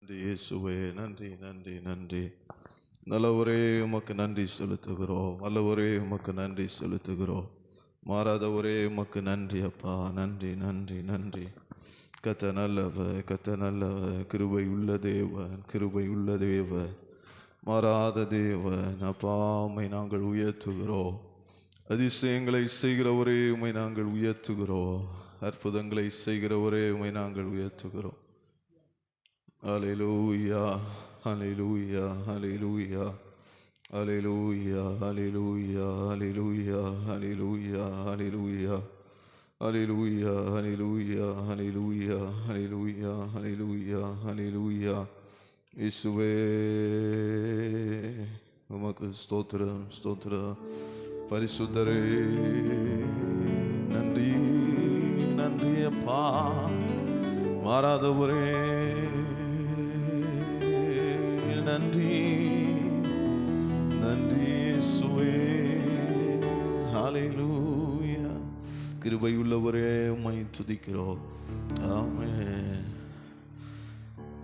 நன்றி இயேசுவே, நன்றி நன்றி நன்றி. நல்லவரே உமக்கு நன்றி செலுத்துகிறோம். வல்லவரே உமக்கு நன்றி செலுத்துகிறோம். மாறாதவரே உமக்கு நன்றி அப்பா. நன்றி நன்றி நன்றி. கத்த நல்லவர், கத்த நல்லவர். கிருபை உள்ள தேவன், கிருபை உள்ள தேவன், மாறாத தேவன் அப்பா. உம்மை நாங்கள் உயர்த்துகிறோம். அதிசயங்களை செய்கிறவரே உம்மை நாங்கள் உயர்த்துகிறோம். அற்புதங்களை செய்கிறவரே உம்மை நாங்கள் உயர்த்துகிறோம். Hallelujah, hallelujah, hallelujah, hallelujah, hallelujah, hallelujah, hallelujah, hallelujah, hallelujah, hallelujah, hallelujah, hallelujah, hallelujah, hallelujah. இயேசுவே உமக்கு ஸ்தோத்திரம், ஸ்தோத்திரம். பரிசுத்தரே நன்றி நன்றி அப்பா. மாறாதவரே நன்றி நன்றி இயேசுவே. ஹல்லேலூயா. கிருபையுள்ளவரே உம்மை துதிக்கிறோம். ஆமென்.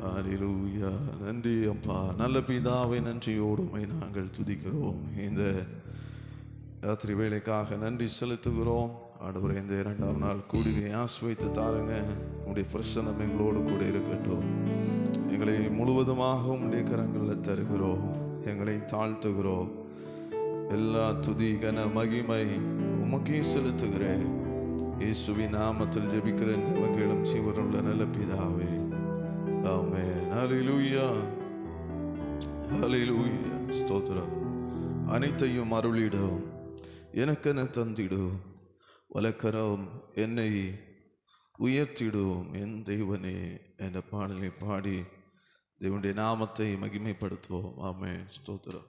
ஹல்லேலூயா. நன்றி அப்பா. நல்ல பிதாவை நன்றியோடு உம்மை நாங்கள் துதிக்கிறோம். இந்த ராத்திரி வேளைக்காக நன்றி செலுத்துகிறோம். ஆண்டவரே, இந்த 2ஆம் நாள் கூடியை ஆசீர்வதித்து தாருங்க. உங்களுடைய பிரசன்னம் எங்களோடு கூட இருக்கட்டும். எங்களை முழுவதுமாக உம்முடைய கரங்களில் தருகிறோம். எங்களை தாழ்த்துகிறோம். எல்லா துதி கன மகிமை உமக்கே செலுத்துகிறேன். இயேசுவின் நாமத்தில் ஜெபிக்கிறேன் ஜெபங்களும் ஜீவனுள்ள நல்ல பிதாவே. ஆமென். ஹல்லேலூயா, ஹல்லேலூயா. ஸ்தோத்திரம். அனைத்தையும் அருளிடும், எனக்கென தந்திடும், வலக்கரம் என்னை உயர்த்திடும் என் தெய்வனே என்ற பாடலை பாடி தேவனுடைய நாமத்தை மகிமைப்படுத்துவோம். ஆமென். ஸ்தோத்திரம்.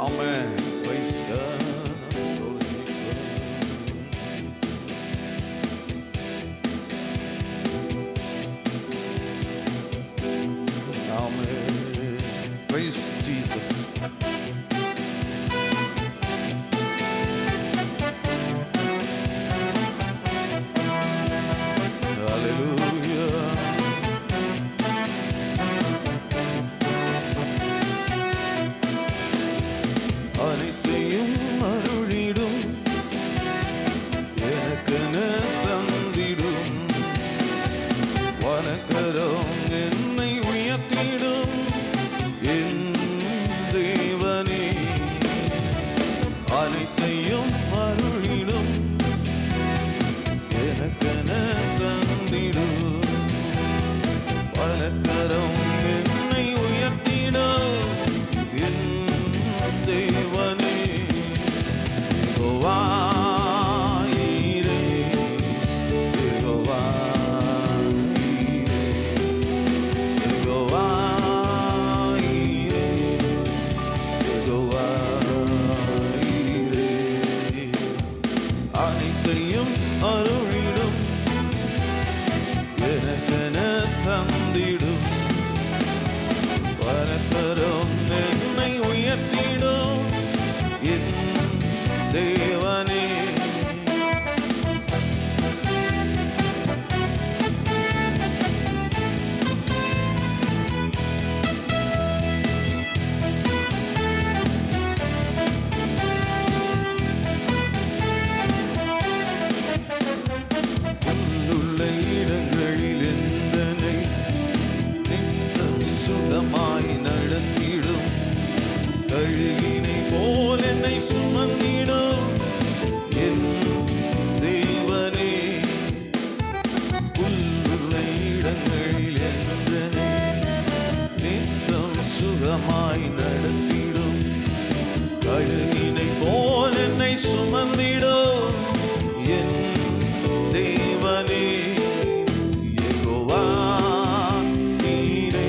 Amen. Praise God. Amen. Praise Jesus. Hallelujah. அனைத்தையும் அருளிடும், எனக்கென தந்திடும், வலக்கரம் என்னை உயர்த்திடும் என் தேவனே. அனைத்தையும் அருளிடும், எனக்கென தந்திடும், வலக்கரம் என்னை உயர்த்திடும் என் தேவனே. யெகோவா ஈரே, யெகோவா ஈரே, யெகோவா ஈரே, யெகோவா ஈரே. அனைத்தையும் அருளிடும், எனக்கென தந்திடும், வலக்கரம் என்னை உயர்த்திடும் என் தேவனே. உள்ள இடங்களில் எந்தனை நித்தம் சுகமாய் நடத்திடும், கழுகினை போல் என்னை சுமந்திடும் என் தேவனே. புல்லுள்ள இடங்களில் எந்தனை நித்தம் சுகமாய் நடத்திடும், கழுகினை போல் என்னை சுமந்திடும் என் தேவனே. யெகோவா ஈரே,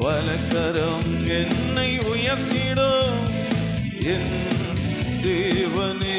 வலக்கரம் என்னை உயர்த்திடும் என் தேவனே.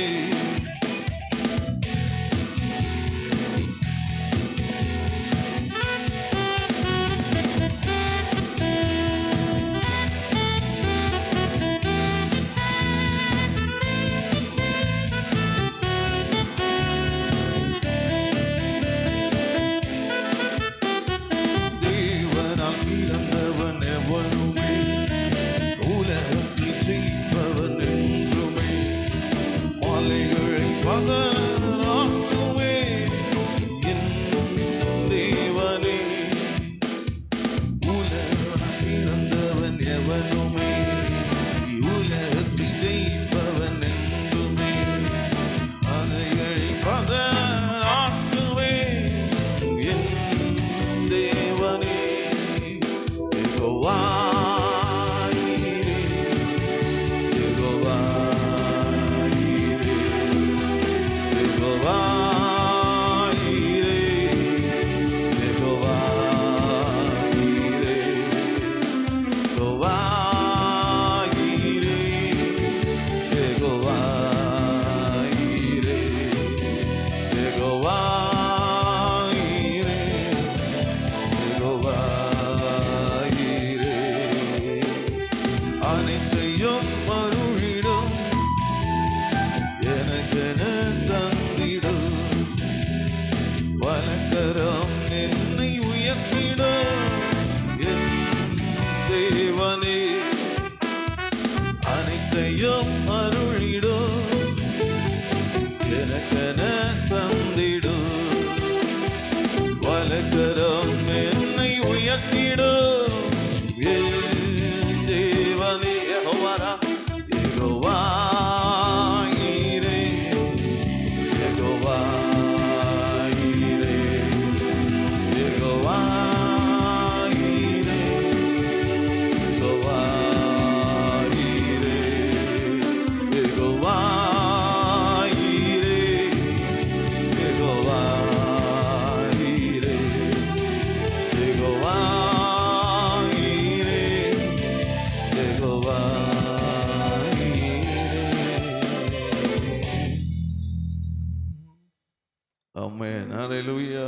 ஆமென். ஹல்லேலூயா,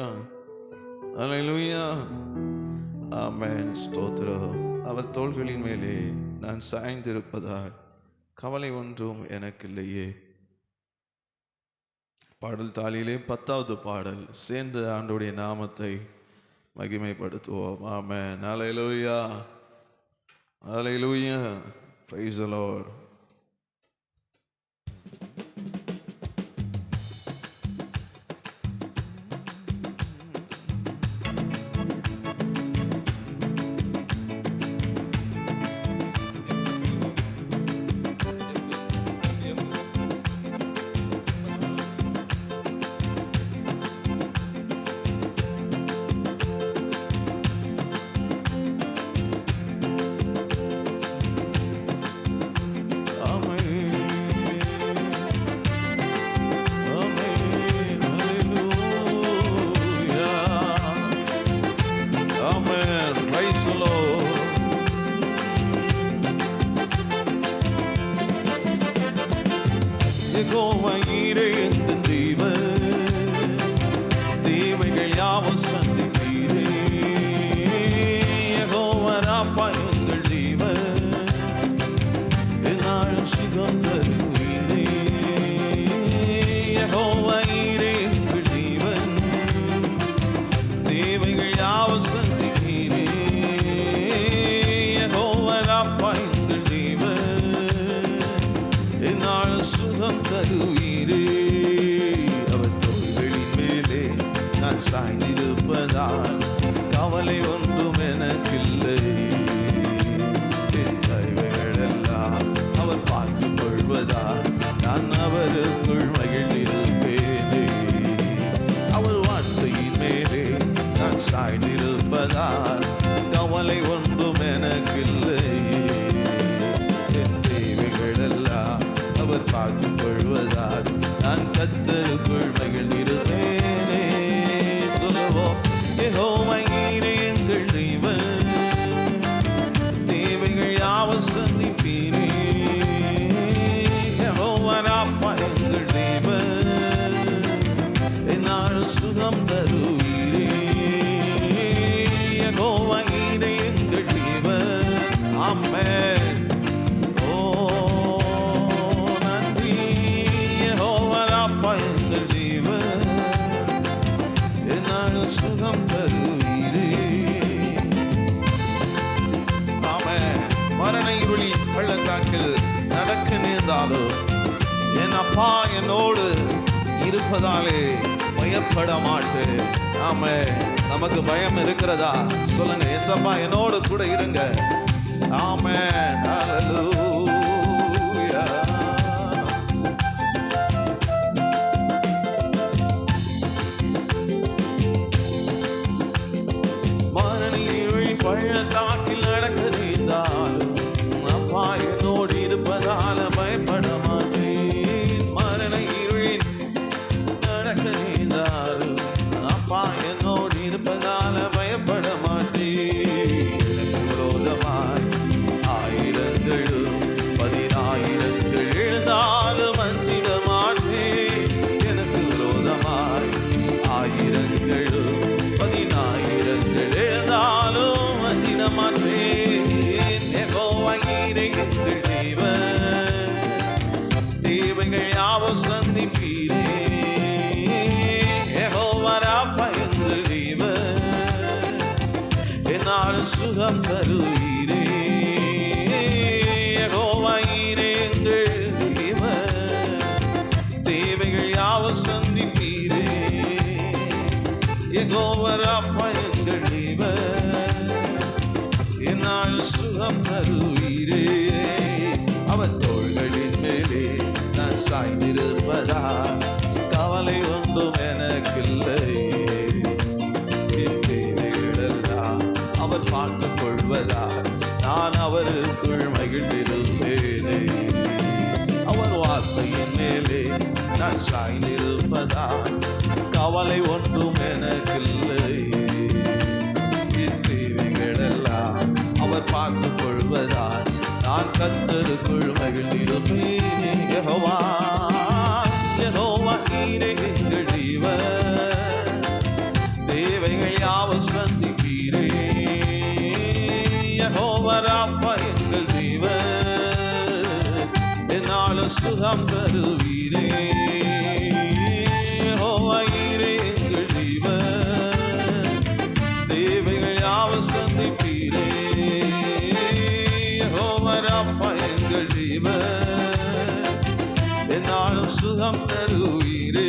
ஹல்லேலூயா, ஆமென். ஸ்தோத்திரம். அவர் தோள்களின் மேலே நான் சாய்ந்திருப்பதால் கவலை ஒன்றும் எனக்கு இல்லையே. பாடல் தாளிலே 10வது பாடல். சேர்ந்து ஆண்டவருடைய நாமத்தை மகிமைப்படுத்துவோம். ஆமென். ஹல்லேலூயா, ஹல்லேலூயா, பிரைஸ் தி லார்ட். யெகோவா ஈரே எந்தன் தேவன், தேவைகள் யாவும் சந்திப்பீரே. யெகோவா ராஃபா எங்கள் தேவன், எந்நாளும் சுகம் தருவீரே. யெகோவா ஈரே எங்கள் தேவன், தேவைகள் யாவும் சந்திப்பீரே. யெகோவா ராஃபா எங்கள் தேவன், எந்நாளும் சுகம் தருவீரே. அவர் தோள்களின் மேலே நான் சாய்ந்திருப்பதால் கவலை ஒன்றும் எனக்கில்லை. என் தேவைகளெல்லாம் அவர் பார்த்துக் கொள்வதால் நான் அவருக்குள் மகிழ்ந்திருப்பேனே. அவர் வார்த்தையின் மேலே நான் சாய்ந்திருப்பதால் கவலை ஒன்றும் எனக்கில்லை. என் தேவைகளெல்லாம் அவர் பார்த்துக் கொள்வதால் நான் கர்த்தருக்குள் மகிழ்ந்திருப்பேனே. சொல்லுவோம், யெகோவா என்னாலும் சுகம் தருவீரே. ஆமென். மரண இருளி பள்ளத்தாக்கில் நடக்க நேர்ந்தாலும் என் அப்பா என்னோடு இருப்பதாலே பயப்பட மாட்டேன். ஆமென். நமக்கு பயம் இருக்கிறதா? சொல்லுங்க, ஏசப்பா என்னோடு கூட இருங்க. ஆமென். ஹல்லேலூயா. மரண இருளின் பள்ளத்தாக்கில் நடக்க நேர்ந்தாலும் அப்பா என்னோடு இருப்பதால பயப்பட மாட்டேன். மரண இருளின் நடக்க நேர்ந்தாலும் அப்பா என்னோடு இருப்பதால பயப்பட மாட்டேன். எனக்கு விரோதமாய் ஆயிரங்களும் 10,000 எழுந்தாலும் அஞ்சிட மாட்டேன். எனக்கு விரோதமாய் ஆயிரங்களும் 10,000 எழுந்தாலும் அஞ்சிட மாட்டேன். யெகோவா ஈரே எங்கள் தேவன், தேவைகள் யாவும் சந்திப்பீரே. யெகோவா ராஃபா எங்கள் தேவன், என்னாலும் சுகம் தருவீரே. யெகோவா ஈரே எங்கள் தேவன், தேவைகள் யாவும் சந்திப்பீரே. யெகோவா ராஃபா எங்கள் தேவன், என்னாலும் சுகம் தருவீரே. அவர் தோள்களின் மேலே நான் சாய்ந்திருப்பதா கவலை ஒன்றும் எனக்கில்லை. என் தேவைகளெல்லாம் அவர் பார்த்துக் கொள்வதால் நான் அவருக்குள் மகிழ்ந்திருப்பேனே. அவர் வார்த்தையின் மேலே நான் சாய்ந்திருப்பதால் கவலை ஒன்றும் எனக்கில்லை. என் தேவைகளெல்லாம் அவர் பார்த்துக் கொள்வதால் நான் கர்த்தருக்குள் மகிழ்ந்திருப்பேனே. யெகோவா யெகோவா ஈரே எங்கள் தேவன், தேவைகள் யாவும் சந்திப்பீரே. யெகோவா ராஃபா எங்கள் தேவன், என்னாலும் சுகம் தருவீரே. யெகோவா ஈரே எங்கள் தேவன், தேவைகள் யாவும் சந்திப்பீரே. யெகோவா ராஃபா எங்கள் தேவன், என்னாலும் சுகம் தருவீரே.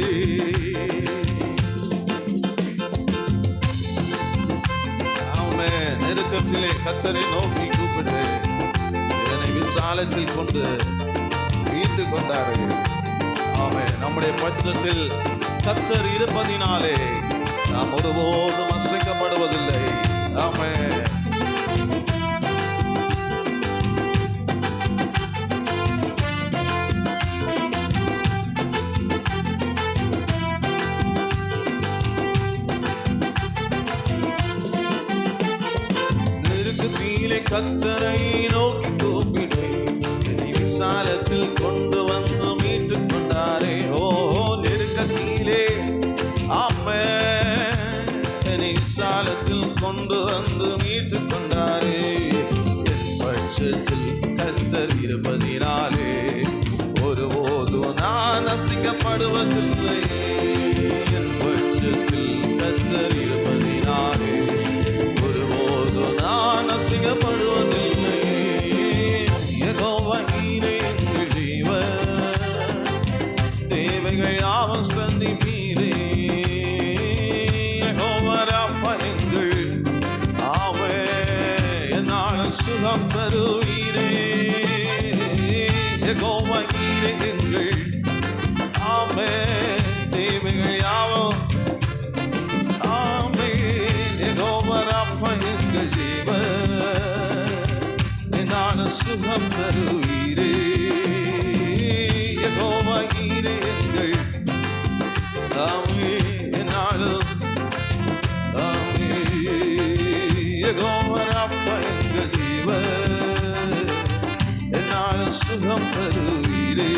ஆமென். நெருக்கத்திலே கர்த்தரை நோக்கி கூப்பிட்டு இதனை விசாலத்தில் கொண்டு மீட்டு கொண்டாரு. ஆமென். நம்முடைய பட்சத்தில் கர்த்தர் இருப்பதினாலே நாம் ஒருபோதும் அசைக்கப்படுவதில்லை. ஆமென். நெருக்கத்திலே கர்த்தரை நோக்கி கூப்பிடு, என்னை விசாலத்தில் கொண்டு வந்து மீட்டு கொண்டாரே. ஓ நெருக்கத்திலே ஆமென், என்னை விசாலத்தில் கொண்டு வந்து மீட்டு கொண்டாரே. என் பட்சத்தில் கர்த்தர் இருப்பதினாலே ஒருபோதும் நான் அசைக்கப்படுவதில்லை. என் பட்சத்தில் கர்த்தர் இருப்பதினாலே ஒருபோதும் நான் அசைக்கப்படுவதில்லை. யெகோவா ஈரே எங்கள் தேவன், தேவைகள் யாவும் சந்திப்பீரே. யெகோவா ராஃபா எங்கள் ஆமென், என்னாலும் சுகம் தருவீரே. யெகோவா ஈரே எங்கள் ஆமென், தேவைகள் யாவும் ஆமென். யெகோவா ராஃபா எங்கள் தேவன், என்னாலும் சுகம் தருவீரே. யெகோவா ஈரே எங்கள் ஆமென், என்னாலும் ஆமென். யெகோவா ராஃபா எங்கள் தேவன், என்னாலும் சுகம் தருவீரே.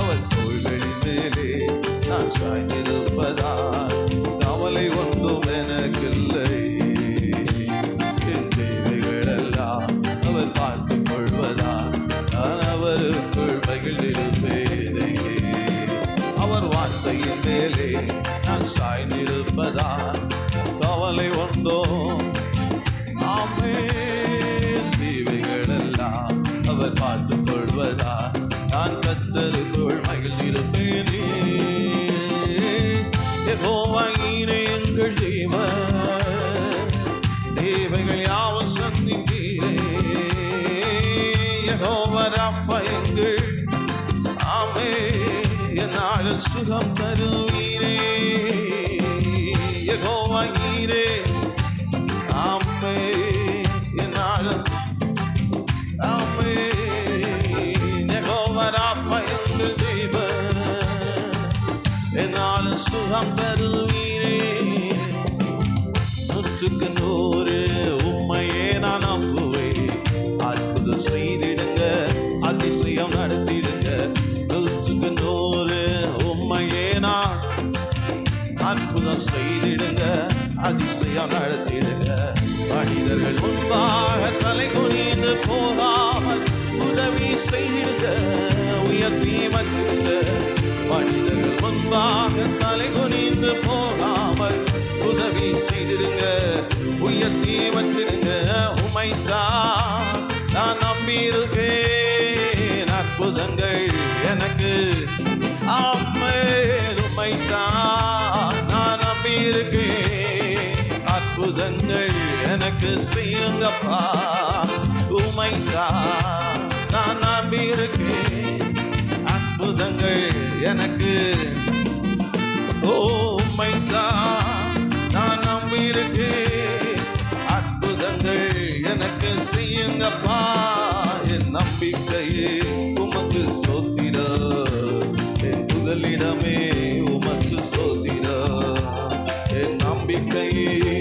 அவர் தோள்களின் மேலே நான் சாய்ந்திருப்பதால் கவலை ஒன்றும் எனக்கில்லை. என் தேவைகளெல்லாம் அவர் பார்த்துக் கொள்வதால் நான் அவருக்குள் மகிழ்ந்திருப்பேனே. அவர் வார்த்தையின் மேலே நான் சாய்ந்திருப்பதால் சுகம் தருவீரே யெகோவா ஈரே ஆமே என்னாலும் ஆமே யெகோவா ராப்பா எங்கள் தெய்வம் என்னாலும் சுகம் தருவீரே நூற்றுக்கு நூறு உம்மையே நான் நம்புவேன் அற்புதம் செய்திடுங்க அதிசயம் நடத்திடுங்க நூற்றுக்கு நூறு உம்மையே நான் அற்புதம் செய்திடுங்க அதிசயம் நடத்திடுங்க மனிதர்கள் முன்பாக தலை குனிந்து போகாமல் உதவி செய்திடுங்க உயர்த்தி வச்சிடுங்க மனிதர்கள் முன்பாக தலை குனிந்து போகாமல் உதவி செய்திடுங்க உயர்த்தி வச்சிடுங்க உமைதான் நான் நம்பியிருக்கேன் அற்புதங்கள் எனக்கு ஆமே உமைதான் நான் நம்பியிருக்கேன் அற்புதங்கள் எனக்கு செய்யுங்கப்பா உமைதான் நான் நம்பியிருக்கேன் அற்புதங்கள் எனக்கு உம்மைத்தான் நான் நம்பியிருக்கேன் அற்புதங்கள் எனக்கு செய்யுங்கப்பா என் நம்பிக்கையே உமக்கு ஸ்தோத்திரம் என் புகலிடமே உமக்கு ஸ்தோத்திரம் என் நம்பிக்கையே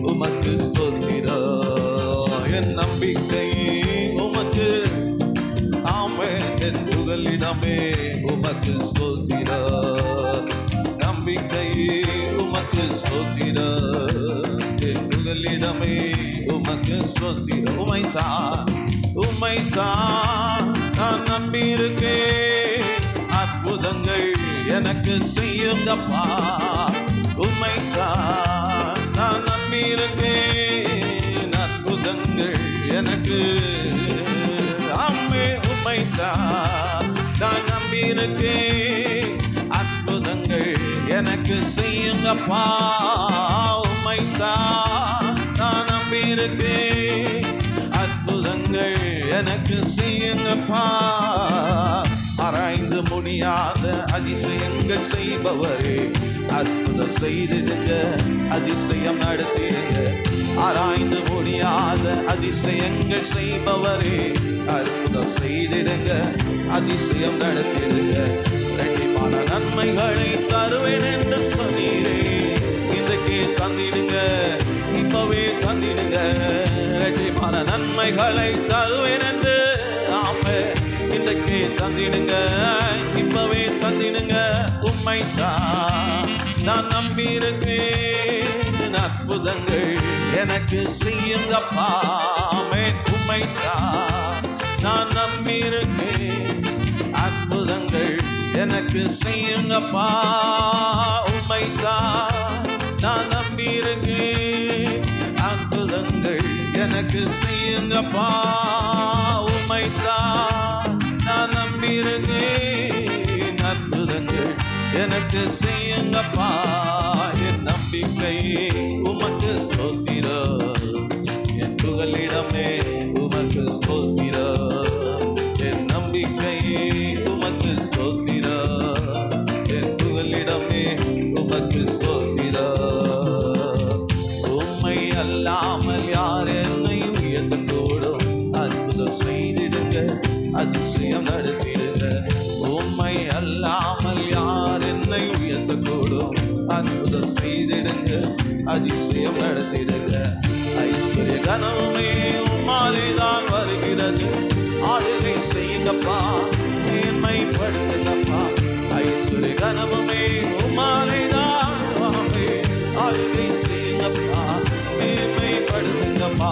உமக்கு ஸ்தோத்திரம் என் நம்பிக்கையே உமக்கு ஆமே என் புகலிடமே உமக்கு ஸ்தோத்திரம் நம்பிக்கையே உமக்கு ஸ்தோத்திரம் என் புகலிடமே உமக்கு ஸ்தோத்திரம் உமைத்தான் நான் நம்பியிருக்கேன் அற்புதங்கள் எனக்கு செய்யுங்கப்பா உமைத்தான் நான் நம்பியிருக்கேன் அற்புதங்கள் எனக்கு ஆமே உமைத்தான் நான் நம்பியிருக்கேன் அற்புதங்கள் எனக்கு செய்யுங்கப்பா உமைத்தான் நான் நம்பியிருக்கேன் அற்புதங்கள் எனக்கு செய்யுங்கப்பா ஆராய்ந்து முடியாத அதிசயங்கள் செய்பவரே அற்புதம் செய்திடுங்க அதிசயம் நடத்திடுங்க ஆராய்ந்து முடியாத அதிசயங்கள் செய்பவரே அற்புதம் செய்திடுங்க அதிசயம் நடத்திடுங்க இரட்டிப்பான நன்மைகளை தருவேன் என்று சொன்னீரே இன்றைக்கே தந்திடுங்க இப்பவே தந்திடுங்க இரட்டிப்பான நன்மைகளை தருவேன் என்று ஆமே இன்றைக்கே தந்திடுங்க இப்பவே தந்திடுங்க உம்மைத்தான் நான் நம்பியிருக்கேன் அற்புதங்கள் எனக்கு செய்யுங்கப்பா உம்மைத்தான் நான் நம்பியிருக்கேன் அற்புதங்கள் எனக்கு செய்யுங்கப்பா உம்மைத்தான் நான் நம்பியிருக்கேன் அற்புதங்கள் எனக்கு செய்யுங்கப்பா உம்மைத்தான் நான் நம்பியிருக்கேன் அற்புதங்கள் எனக்கு செய்யுங்கப்பா என் நம்பிக்கை உமக்கு ஸ்தோத்திரம் என் புகலிடமே உமக்கு ஸ்தோத்திரம் என் நம்பிக்கை உமக்கு ஸ்தோத்திரம் என் புகலிடமே உமக்கு ஸ்தோத்திரம் உம்மை அல்லாமல் யார் என்னை உயர்த்தக்கூடும் அற்புதம் செய்திடுங்க அதிசயம் நடத்திடுங்க உம்மை அல்லாமல் யார் என்னை உயர்த்தக்கூடும் அற்புதம் செய்திடுங்க அதிசயம் நடத்திடுங்க ஐஸ்வர்ய கனவுமே உம்மாலே தான் வருகிறது ஆளுகை செய்யுங்கப்பா மேன்மைப்படுத்துங்கப்பா ஐஸ்வர்ய கனவுமே உம்மாலே தான் ஆளுகை செய்யுங்கப்பா மேன்மைப்படுத்துங்கப்பா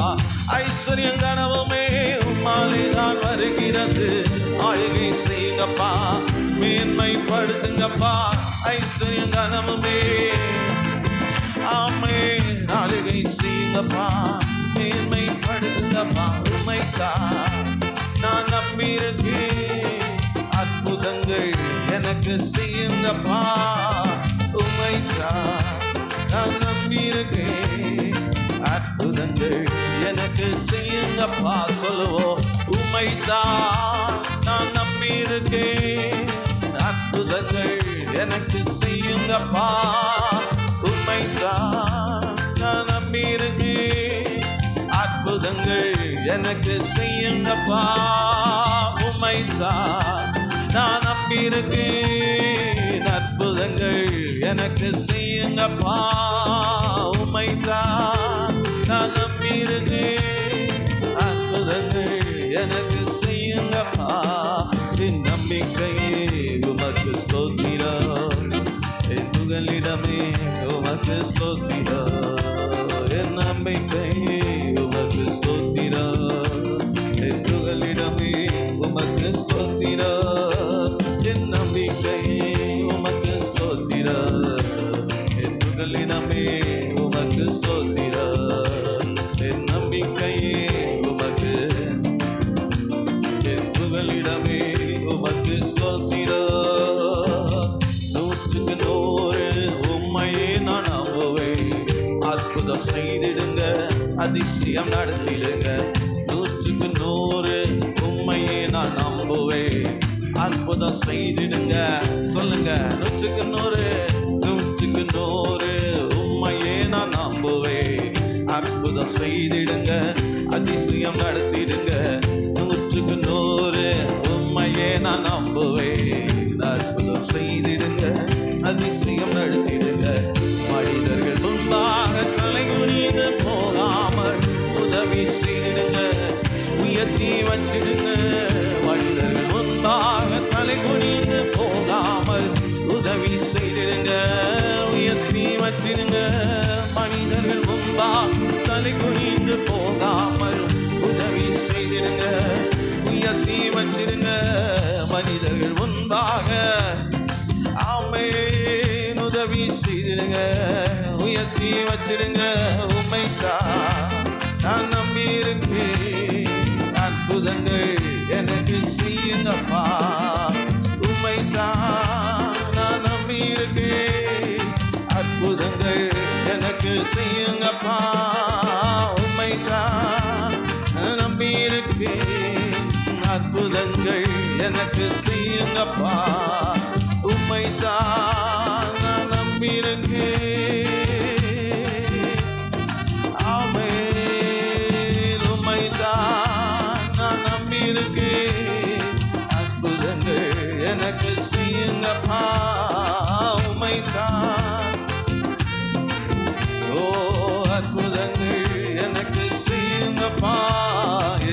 ஐஸ்வர்யம் கனவுமே உம்மாலே தான் வருகிறது ஆளுகை செய்யுங்கப்பா மேன்மைப்படுத்துங்கப்பா ஐஸ்வர்யம் கனவுமே ஆமே ஆளுகை செய்யுங்கப்பா மேன்மைப்படுத்துங்கப்பா உம்மைத்தான் நான் நம்பியிருக்கேன் அற்புதங்கள் எனக்கு செய்யுங்கப்பா உம்மைத்தான் நான் நம்பியிருக்கேன் அற்புதங்கள் எனக்கு செய்யுங்கப்பா. சொல்லுவோம், உம்மைத்தான் நான் நம்பியிருக்கேன். அற்புதங்கள் எனக்கு செய்யுங்கப்பா. உம்மைத்தான் நான் நம்பியிருக்கேன். அற்புதங்கள் எனக்கு செய்யுங்கப்பா. உம்மைத்தான் நான் நம்பியிருக்கேன். அற்புதங்கள் எனக்கு செய்யுங்கப்பா. உம்மைத்தான் நான் நம்பியிருக்கேன். அற்புதங்கள் எனக்கு செய்யுங்கப்பா. என் நம்பிக்கையே உமக்கு ஸ்தோத்திரம். என் புகலிடமே உமக்கு ஸ்தோத்திரம். என் நம்பிக்கையே உமக்கு ஸ்தோத்திரம். என் புகலிடமே உமக்கு ஸ்தோத்திரம். என் நம்பிக்கையே உமக்கு ஸ்தோத்திரம். என் புகலிடமே உமக்கு ஸ்தோத்திரம். என் நம்பிக்கையே உமக்கு, என் புகலிடமே உமக்கு ஸ்தோத்திரம். 100க்கு 100 உம்மையே நான் நம்புவேன். அற்புதம் செய்திடுங்க, அதிசயம் நடத்திடுங்க. 100க்கு 100 உம்மையே நான் நம்புவேன். அற்புதம் செய்திடுங்க. சொல்லுங்க, 100க்கு 100, 100க்கு 100 உம்மையே நான் நம்புவேன். அற்புதம் செய்திடுங்க, அதிசயம் நடத்திடுங்க. 100க்கு 100 உம்மையே நான் நம்புவேன். அற்புதம் செய்திடுங்க, அதிசயம் நடத்திடுங்க. மனிதர்கள் முன்பாக தலை குனிந்து போகாமல் உதவி செய்திடுங்க, உயர்த்தி வச்சிடுங்க. மனிதர்கள் முன்பாக தலை குனிந்து போகாமல் உதவி செய்திடுங்க, உயர்த்தி வச்சிடுங்க. மனிதர்கள் முன்பாக தலை குனிந்து போகாமல் உதவி செய்திடுங்க, உயர்த்தி வச்சிடுங்க. மனிதர்கள் முன்பாக ஆமென் உதவி செய்திடுங்க, உயர்த்தி வச்சிடுங்க. உம்மைத்தான் நான் நம்பியிருக்கேன். அற்புதங்கள் எனக்கு செய்யுங்கப்பா. உம்மைத்தான் நான் நம்பியிருக்கேன். அற்புதங்கள் எனக்கு செய்யுங்கப்பா. உம்மைத்தான் நான் நம்பியிருக்கேன். அற்புதங்கள் எனக்கு செய்யுங்கப்பா. உம்மைத்தான் நான் நம்பியிருக்கேன். ஆமென். உம்மைத்தான் நான் நம்பியிருக்கேன். அற்புதங்கள் எனக்கு செய்யுங்கப்பா. உம்மைத்தான், ஓ அற்புதங்கள் எனக்கு செய்யுங்கப்பா.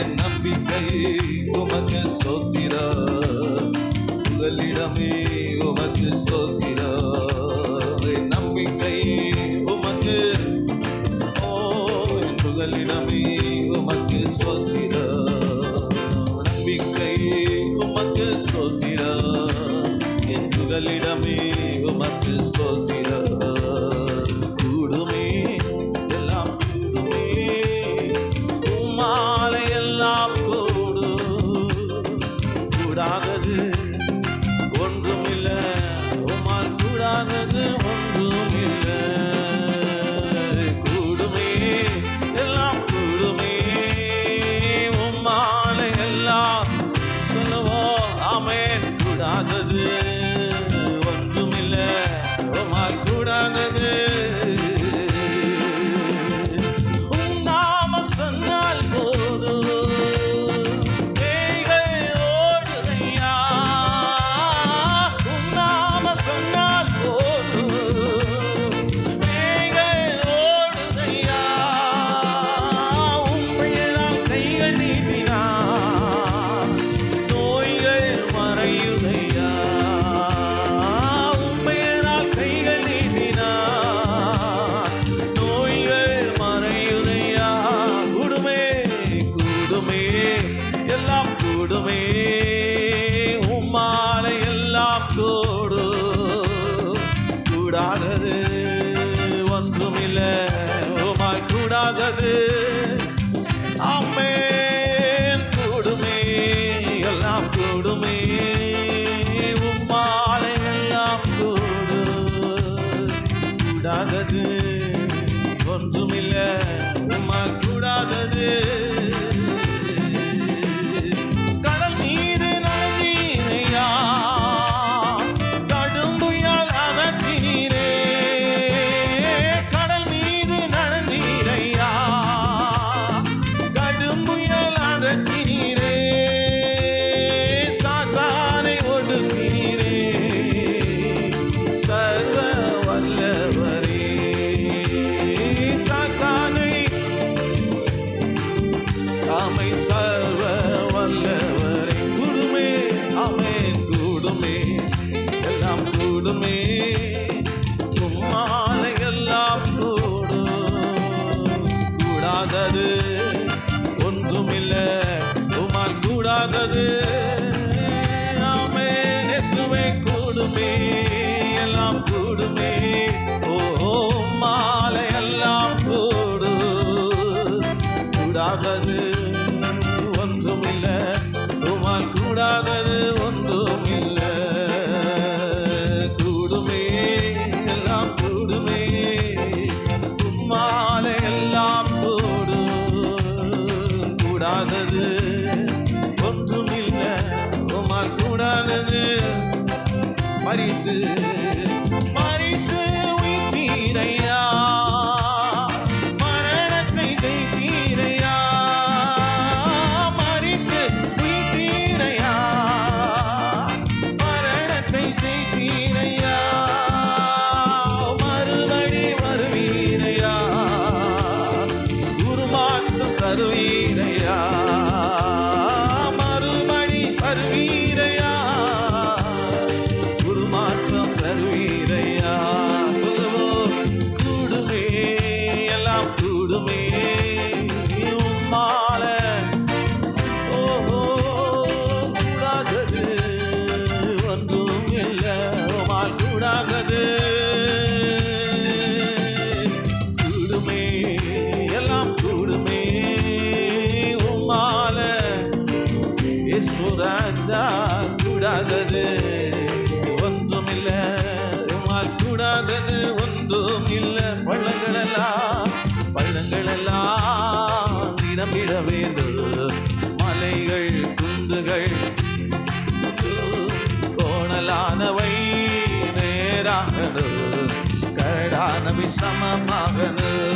என் நம்பிக்கை உமக்கு ஸ்தோத்திரம். புகலிடமே உமக்கு ஸ்தோத்திரம். என் நம்பிக்கை உமக்கு, ஓ என் புகலிடமே உமக்கு ஸ்தோத்திரம். நம்பிக்கை உமக்கு ஸ்தோத்திரம். என் புகலிடமே உமக்கு ஸ்தோத்திரம். கூடுமே எல்லாம் கூடுமே, உம்மாலே எல்லாம் கூடும். கூடாதது ஒன்றுமில்லை, உம்மால் கூடாதது ஒன்றுமில்லை. கூடுமே எல்லாம் கூடுமே, உம்மாலே எல்லாம். சொல்லுவோம், ஆமென். கூடாதது ஒன்றுமில்லை, உம்மால் கூடாதது. உம் நாமம் சொன்னால் போதும், பேய்கள் ஓடுதையா. உம் நாமம் சொன்னால் போதும், பேய்கள் ஓடுதையா. உம் பெயரால் கைகள் நீட்டினார், நோய்கள் மறையுதையா. உம் பெயரால் கைகள் நீட்டினார், நோய்கள் மறையுதையா. கூடுமே கூடுமே எல்லாம் கூடுமே, உம்மாலே எல்லாம் கூடும். கூடாதது ஒன்றுமில்லை, உம்மால் கூடாதது. ஆமென். கூடுமே எல்லாம் கூடுமே, உம்மாலே எல்லாம் கூடும். கூடாதது ஒன்றுமில்லை, உம்மால் கூடாதது. கூடாதது. கடல் மீது நடந்தீரையா, கடும் புயல் அதட்டினீரே. கடல் மீது நடந்தீரையா, கடும் புயல் அதட்டினீரே. சாத்தானை ஒடுக்கினீரே, சர்வ வல்லவரே. சாத்தானை ஆமை சர்வ வல்லவரே. கூடுமே, ஆமென் கூடுமே, எல்லாம் கூடுமே. உம்மாலே எல்லாம் கூடும். கூடாதது ஒன்றுமில்ல, உம்மால் கூடாதது. ஆமென் இயேசுவே கூடுமே, எல்லாம் கூடுமே. ஓ உம்மாலே எல்லாம் கூடும். கூடாதது ஒன்றுமில்ல, உம்மால் கூடாதது ஒன்றுமில்ல. கூடுமே, எல்லாம் கூடுமே. உம்மாலே எல்லாம் கூடும். கூடாதது ஒன்றுமில்ல, உம்மால் கூடாதது. மரித்து மரித்து உயிர்த்தீரையா, மரணத்தை ஜெயித்தீரையா. மரித்து உயிர்த்தீரையா, மரணத்தை ஜெயித்தீரையா. மறுபடி வருவீரையா, உருமாற்றம் தருவீரையா. மறுபடி வருவீரையா, உருமாற்றம் தருவீரையா. சொல்லுவோம் கூடுமே, எல்லாம் கூடுமே. உம்மால ஓஹோ கூடாதது ஒன்றும் இல்லை, உம்மால் கூடாதது. கூடுமே, எல்லாம் கூடுமே. உம்மால இயேசு ராஜா கூடாதது ஒன்றுமில்ல, உம்மால் கூடாதது ஒன்றுமில்ல. பள்ளங்களெல்லாம் நிரம்பிட வேண்டும். மலைகள் குன்றுகள் கோணலானவை நேராகணும், கரடானவை சமமாகணும்.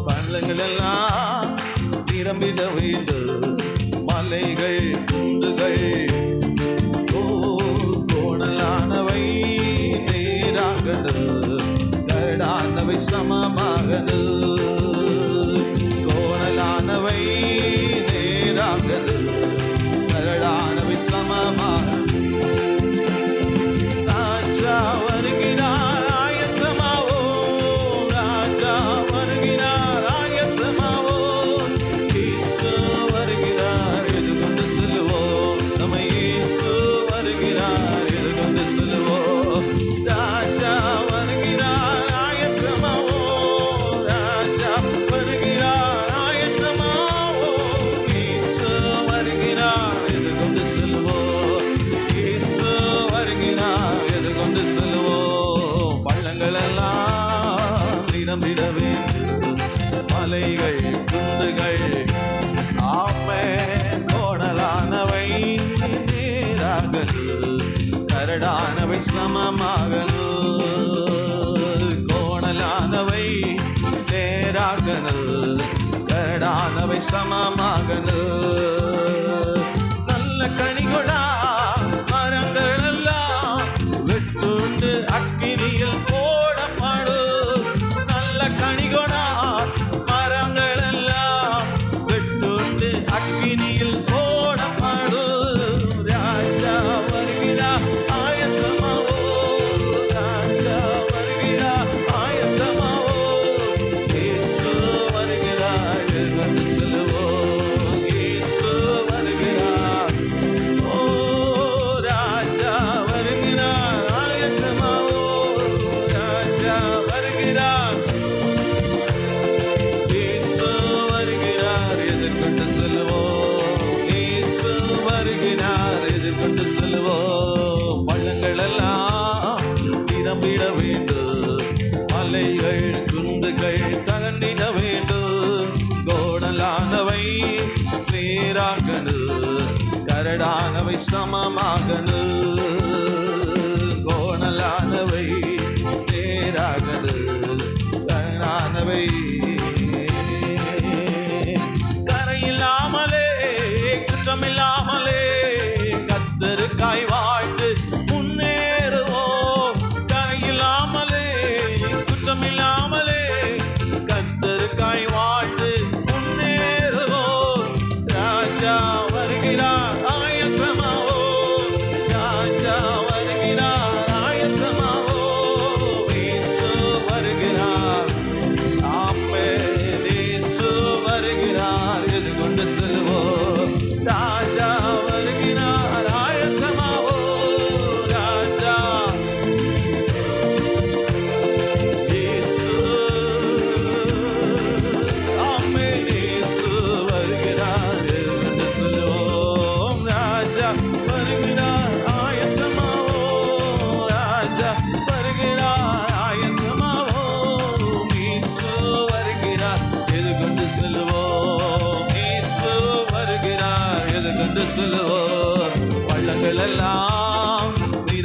பள்ளங்களெல்லாம் நிரம்பிட வேண்டும். மலைகள் குன்றுகள் கோணலானவை நேராகணும், கரடானவை சமமாகணும். கோணலானவை நேராகணும், கரடானவை சமமாகணும். ராஜா வருகிறார், ஆயத்தமாவோ. ராஜா வருகிறார், ஆயத்தமாவோ. இயேசு வருகிறார், எதிர்கொண்டு செல்லுவோம். நம்ம இயேசு வருகிறார், எதிர்கொண்டு செல்லுவோம். ராஜா வருகிறார், ஆயத்தமாவோ. ராஜா வருகிறார், ஆயத்தமாவோ. இயேசு வருகிறார், எதிர்கொண்டு செல்லுவோம். இயேசு வருகிறார், எதிர்கொண்டு செல்லுவோம். பள்ளங்களெல்லாம் நிரம்பிட வேண்டும். மலைகள் குன்றுகள் ஆமென் கோணலானவை நேராகணும், கரடானவை சமமாகணும். கோணலானவை நேராகணும், கரடானவை சமமாகணும். நல்ல கனிகொடா மரங்கள் எல்லாம் வெட்டுண்டு அக்கினியில் போடப்படும். நல்ல கனிகொடா மரங்கள் எல்லாம் வெட்டுண்டு அக்கினியில் போடப்படும். ராஜா வருகிறார், ஆயத்தமாவோ. ராஜா வருகிறார், ஆயத்தமாவோ. இயேசு வருகிறார், எதிர்கொண்டு செல்லுவோம். இயேசு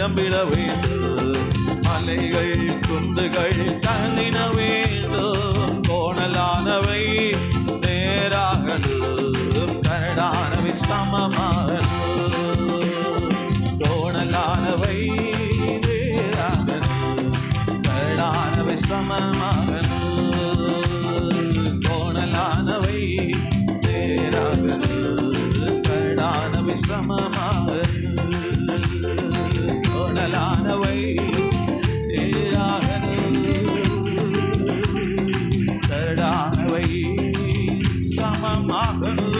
நிரம்பிட வேண்டும். மலைகள் குன்றுகள் தங்கின வேண்டும். கோணலானவை நேராகணும், கரடானவை சமமாகணும். கோணலானவை நேராகணும், கரடானவை சமமாகணும். கோணலானவை நேராகணும், கரடானவை சமமாகணும். கோணலானவை கரடானவை சமமாகணும்.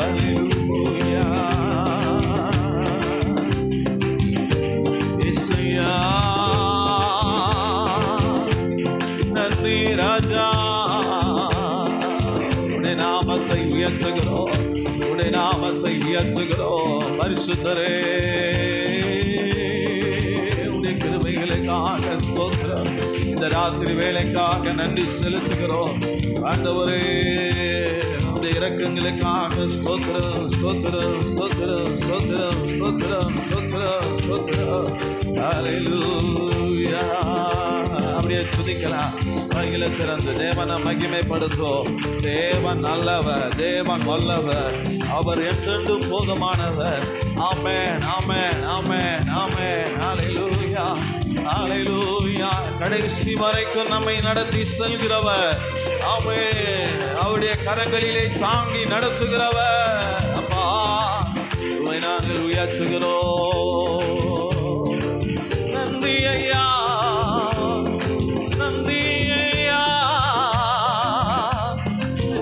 அல்லேலூயா இயேசுயா நன்றி ராஜா. உடைய நாமத்தை உயர்த்துகிறோம், உடைய நாமத்தை உயர்த்துகிறோம். பரிசுத்தரே உடைய கிருபைகளுக்காக ஸ்தோத்திரம். இந்த ராத்திரி வேளைக்காக நன்றி செலுத்துகிறோம். ஆண்டவரே உடைய இரக்கங்களுக்காக ஸ்தோத்திரம் ஸ்தோத்திரம் ஸ்தோத்திரம் ஸ்தோத்திரம் ஸ்தோத்திரம் ஸ்தோத்திரம் ஸ்தோத்திரம். அல்லேலூயா. அப்படியே துதிக்கலாம். கையில திறந்து தேவனை மகிமைப்படுத்தும். தேவன் நல்லவர், தேவன் வல்லவர், அவர் என்றென்று போதுமானவர். ஆமென் ஆமென் ஆமென் ஆமென். அல்லேலூயா அல்லேலூயா. கடைசி வரைக்கும் நம்மை நடத்தி செல்கிறவர். ஆமென். அவருடைய கரங்களிலே தாங்கி நடத்துகிறவர். அப்பா உம்மை நாங்கள் உயர்த்துகிறோம். நன்றி ஐயா, நன்றி ஐயா,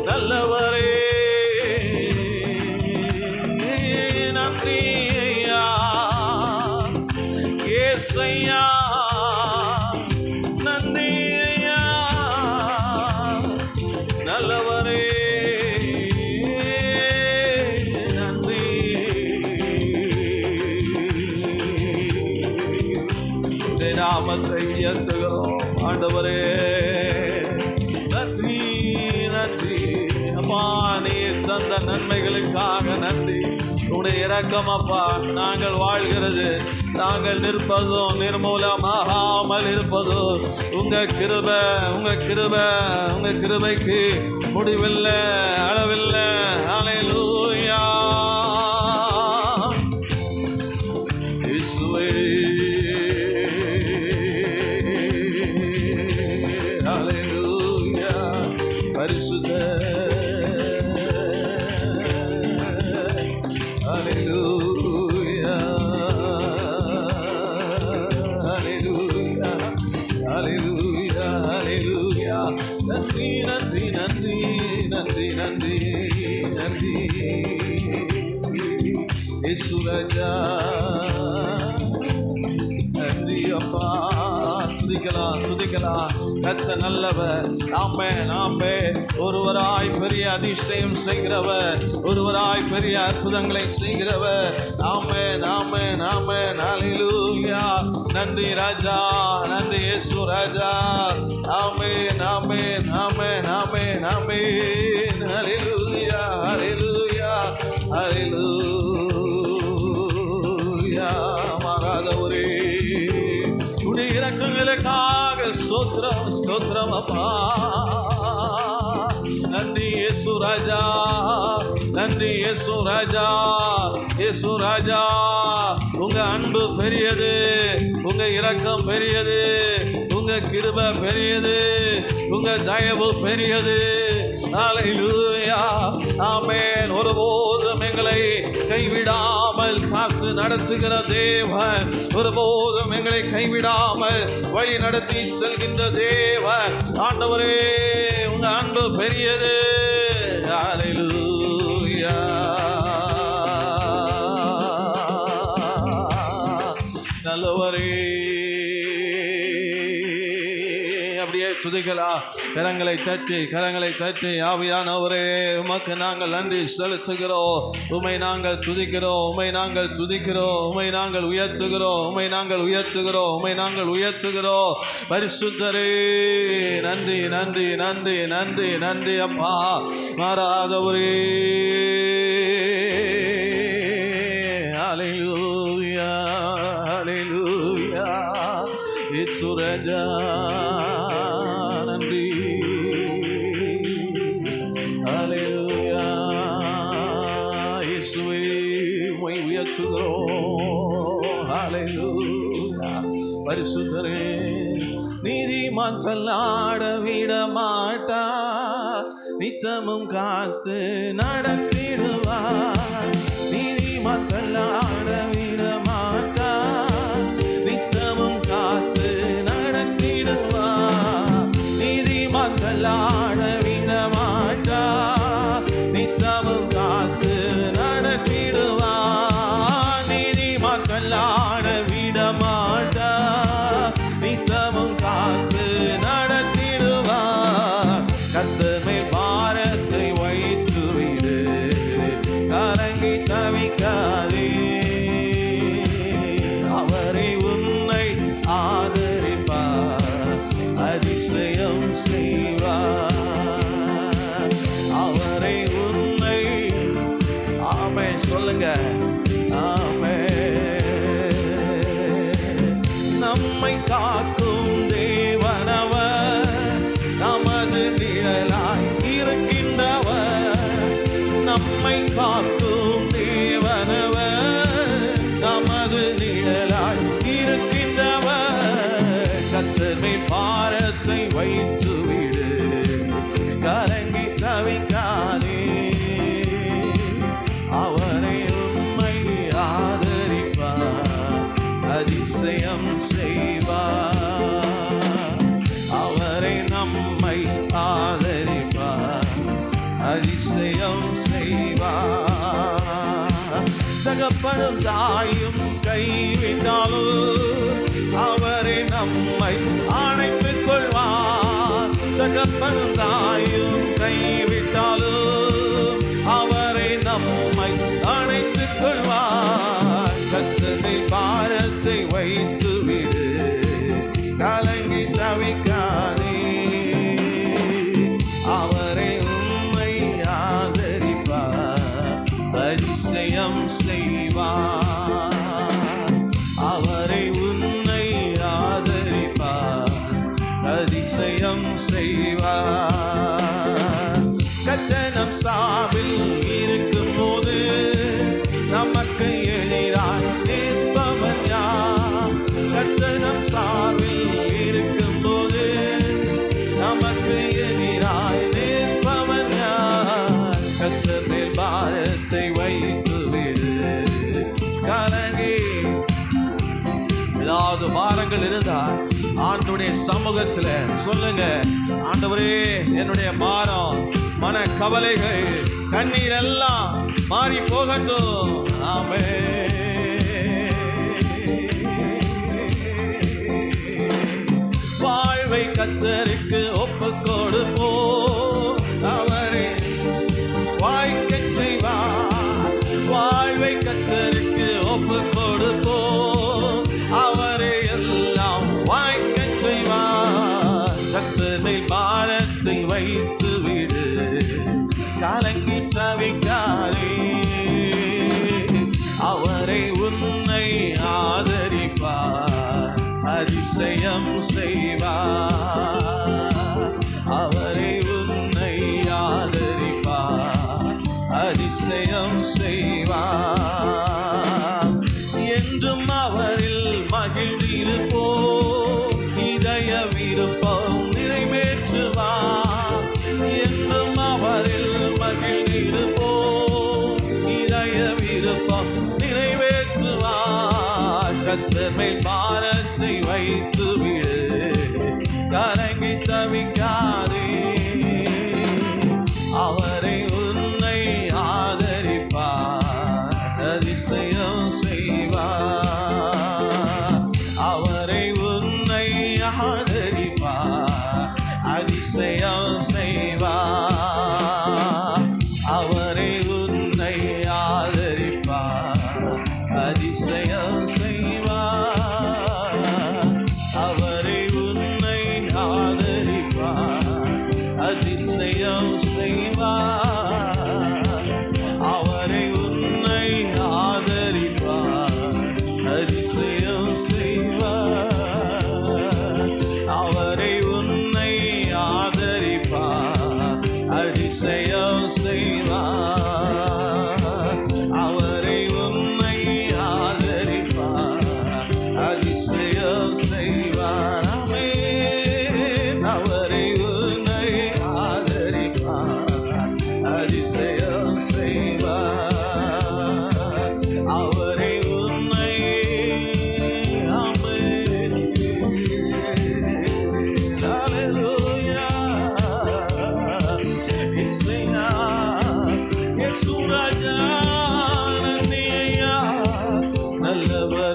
நல்லவரே. நன்றி ஐயா ஏசையா, நன்றி ஐயா, நல்லவரே. நன்றி. நாமத்தை உயர்த்துகிறோம் ஆண்டவரே. நன்றி நன்றி அப்பா, நீர் தந்த நன்மைகளுக்காக நன்றி. உடைய இரக்கம் அப்பா, நாங்கள் வாழ்கிறது, நாங்கள் நிற்பதும் நிர்மூலமாகாமல் இருப்பதும் உங்க கிருபை, உங்க கிருபை, உங்க கிருபைக்கு முடிவில்லை, அளவில்லை. அல்லேலூயா இயேசுவே. அல்லேலூயா பரிசுத்த. அல்லேலூயா அல்லேலூயா அல்லேலூயா அல்லேலூயா. நன்றி நன்றி நன்றி நன்றி நன்றி நன்றி இயேசு ராஜா. நன்றி அப்பா. துதிக்கலாம் துதிக்கலாம். கர்த்தர் நல்லவர். ஆமென் ஆமென். ஒருவராய் பெரிய அதிசயம் செய்கிறவர், ஒருவராய் பெரிய அற்புதங்களை செய்கிறவர். ஆமென் ஆமென் ஆமென். அல்லேலூயா. நன்றி ராஜா, நன்றி இயேசு ராஜா. ஆமென் ஆமென் ஆமென் ஆமென் ஆமென். அல்லேலூயா அல்லேலூயா அல்லேலூயா. மாறாதவரே உடைய இரக்கங்களுக்காக ஸ்தோத்திரம் ஸ்தோத்திரம் அப்பா. நன்றி இயேசு ராஜா, நன்றி இயேசு ராஜா. இயேசு ராஜா, உங்க அன்பு பெரியது, உங்க இரக்கம் பெரியது, உங்க கிருபை பெரியது, உங்க தயவு பெரியது. அல்லேலூயா ஆமென். ஒருபோதும் எங்களை கைவிடாமல் காத்து நடத்துகிற தேவன், ஒருபோதும் எங்களை கைவிடாமல் வழி நடத்தி செல்கின்ற தேவன். ஆண்டவரே உங்க அன்பு பெரியது. அல்லேலூயா நல்லவரே. அப்படியே துதிக்கலாம். கரங்களை தட்டி கரங்களை தட்டி ஆவியானவரே உமக்கு நாங்கள் நன்றி செலுத்துகிறோம். உம்மை நாங்கள் துதிக்கிறோம், உம்மை நாங்கள் துதிக்கிறோம், உம்மை நாங்கள் உயர்த்துகிறோம், உம்மை நாங்கள் உயர்த்துகிறோம், உம்மை நாங்கள் உயர்த்துகிறோம். பரிசுத்தரே நன்றி நன்றி நன்றி நன்றி நன்றி அப்பா. மாறாதவரே சுரஜா நன்றி. ஹல்லேலூயா. இயேசுவே உம்மை உயர்த்துகிறோம். ஹல்லேலூயா. பரிசுத்தரே, நீதிமான் தள்ளாட விட மாட்டார், நித்தமும் காத்து நடத்திடுவார். நீதிமான் தள்ளாட விட மாட்டார், நித்தமும் காத்து நடத்திடுவார். நீதிமான் தள்ளாட விட மாட்டார், நித்தமும் காத்து நடத்திடுவார். நீதிமான் தள்ளாட விட மாட்டார், நித்தமும் காத்து நடத்திடுவார். கர்த்தர் மேல் பாரத்தை வைத்து விடு, கலங்கி தவிக்காதே. அவரை உன்னை ஆதரிப்பார், அதிசயம் செய்வார். அவரை உன்னை ஆமே சொல்லுங்க. ஆமே. நம்மை காக்கும் தேவனவர், நமது நிழலாய் இருக்கின்றவர். நம்மை காக்கும் தேவனவர், நமது நிழலாய் இருக்கின்றவர். கர்த்தர் மேல் பாரத்தை வைத்து விடு, கலங்கி தவிக்காதே. அவரை உம்மை ஆதரிப்பார், அதிசயம் செய்வார். அவரை நம்மை ஆதரிப்பார், அதிசயம் செய்வார். தகப்பனும் தாயும் கைவிட்டாலும் அவரை நம்மை அணைத்துக் கொள்வார். தகப்பனும் தாயும் கைவிட்டாலும் அவரை நம்மை அணைத்துக் கொள்வார். கர்த்தரில் பாரத்தை வைத்து விடு, கலங்கி தவிக்காதே. அவரை உம்மை ஆதரிப்பார், அதிசயம் செய்வார். அவரை உன்னை ஆதரிப்பார், அதிசயம் செய்வார். கட்டணம் சாவில் இருக்கும் போது நமக்கு எதிராய் நிற்பவன் யார்? கட்டணம் சாவில் இருக்கும் போது நமக்கு எதிராய் நிற்பவன் யார்? கர்த்தர் மேல் பாரத்தை வைத்து விடு, கலங்கி. ஏதாவது பாரங்கள் இருந்தால் ஆண்டவருடைய சமூகத்துல சொல்லுங்க. ஆண்டவரே, என்னுடைய பாரம், மன கவலைகள், கண்ணீர் எல்லாம் மாறி போகட்டும். ஆமென். வாழ்வை கர்த்தருக்கு ஒப்புக் கொடுப்போம், அவரே வாய்க்கச் செய்வார். வாழ்வை கர்த்தருக்கு ஒப்புக் கொடுப்போம், அவரே எல்லாம் வாய்க்கச் செய்வார். கர்த்தர் மேல் பாரத்தை வைத்து விடு, கலங்கி தவிக்காதே. அவரை உன்னை ஆதரிப்பார், அதிசயம் செய்வார். அவரை உன்னை ஆதரிப்பார், அதிசயம் செய்வார். என்றும் அவரில் மகிழ்ந்திருப்போம், இதய விருப்பம் நிறைவேற்றுவார். என்றும் அவரில் மகிழ்ந்திருப்போம், இதய விருப்பம் நிறைவேற்றுவார். கர்த்தர் மேல் பாரத்தை வைத்து விடு, கலங்கி தவிக்காதே. அவரை உன்னை ஆதரிப்பார், அதிசயம் செய்வார். அவரை உன்னை ஆதரிப்பார், அதிசயம் செய்வார். அவரை உன்னை ஆதரிப்பார், அதிசயம் செய்வார். அவரை உன்னை ஆதரிப்பார், அதிசயம் செய்வார். அவரை உன்னை ஆதரிப்பார், அதிசயம் செய்வார்.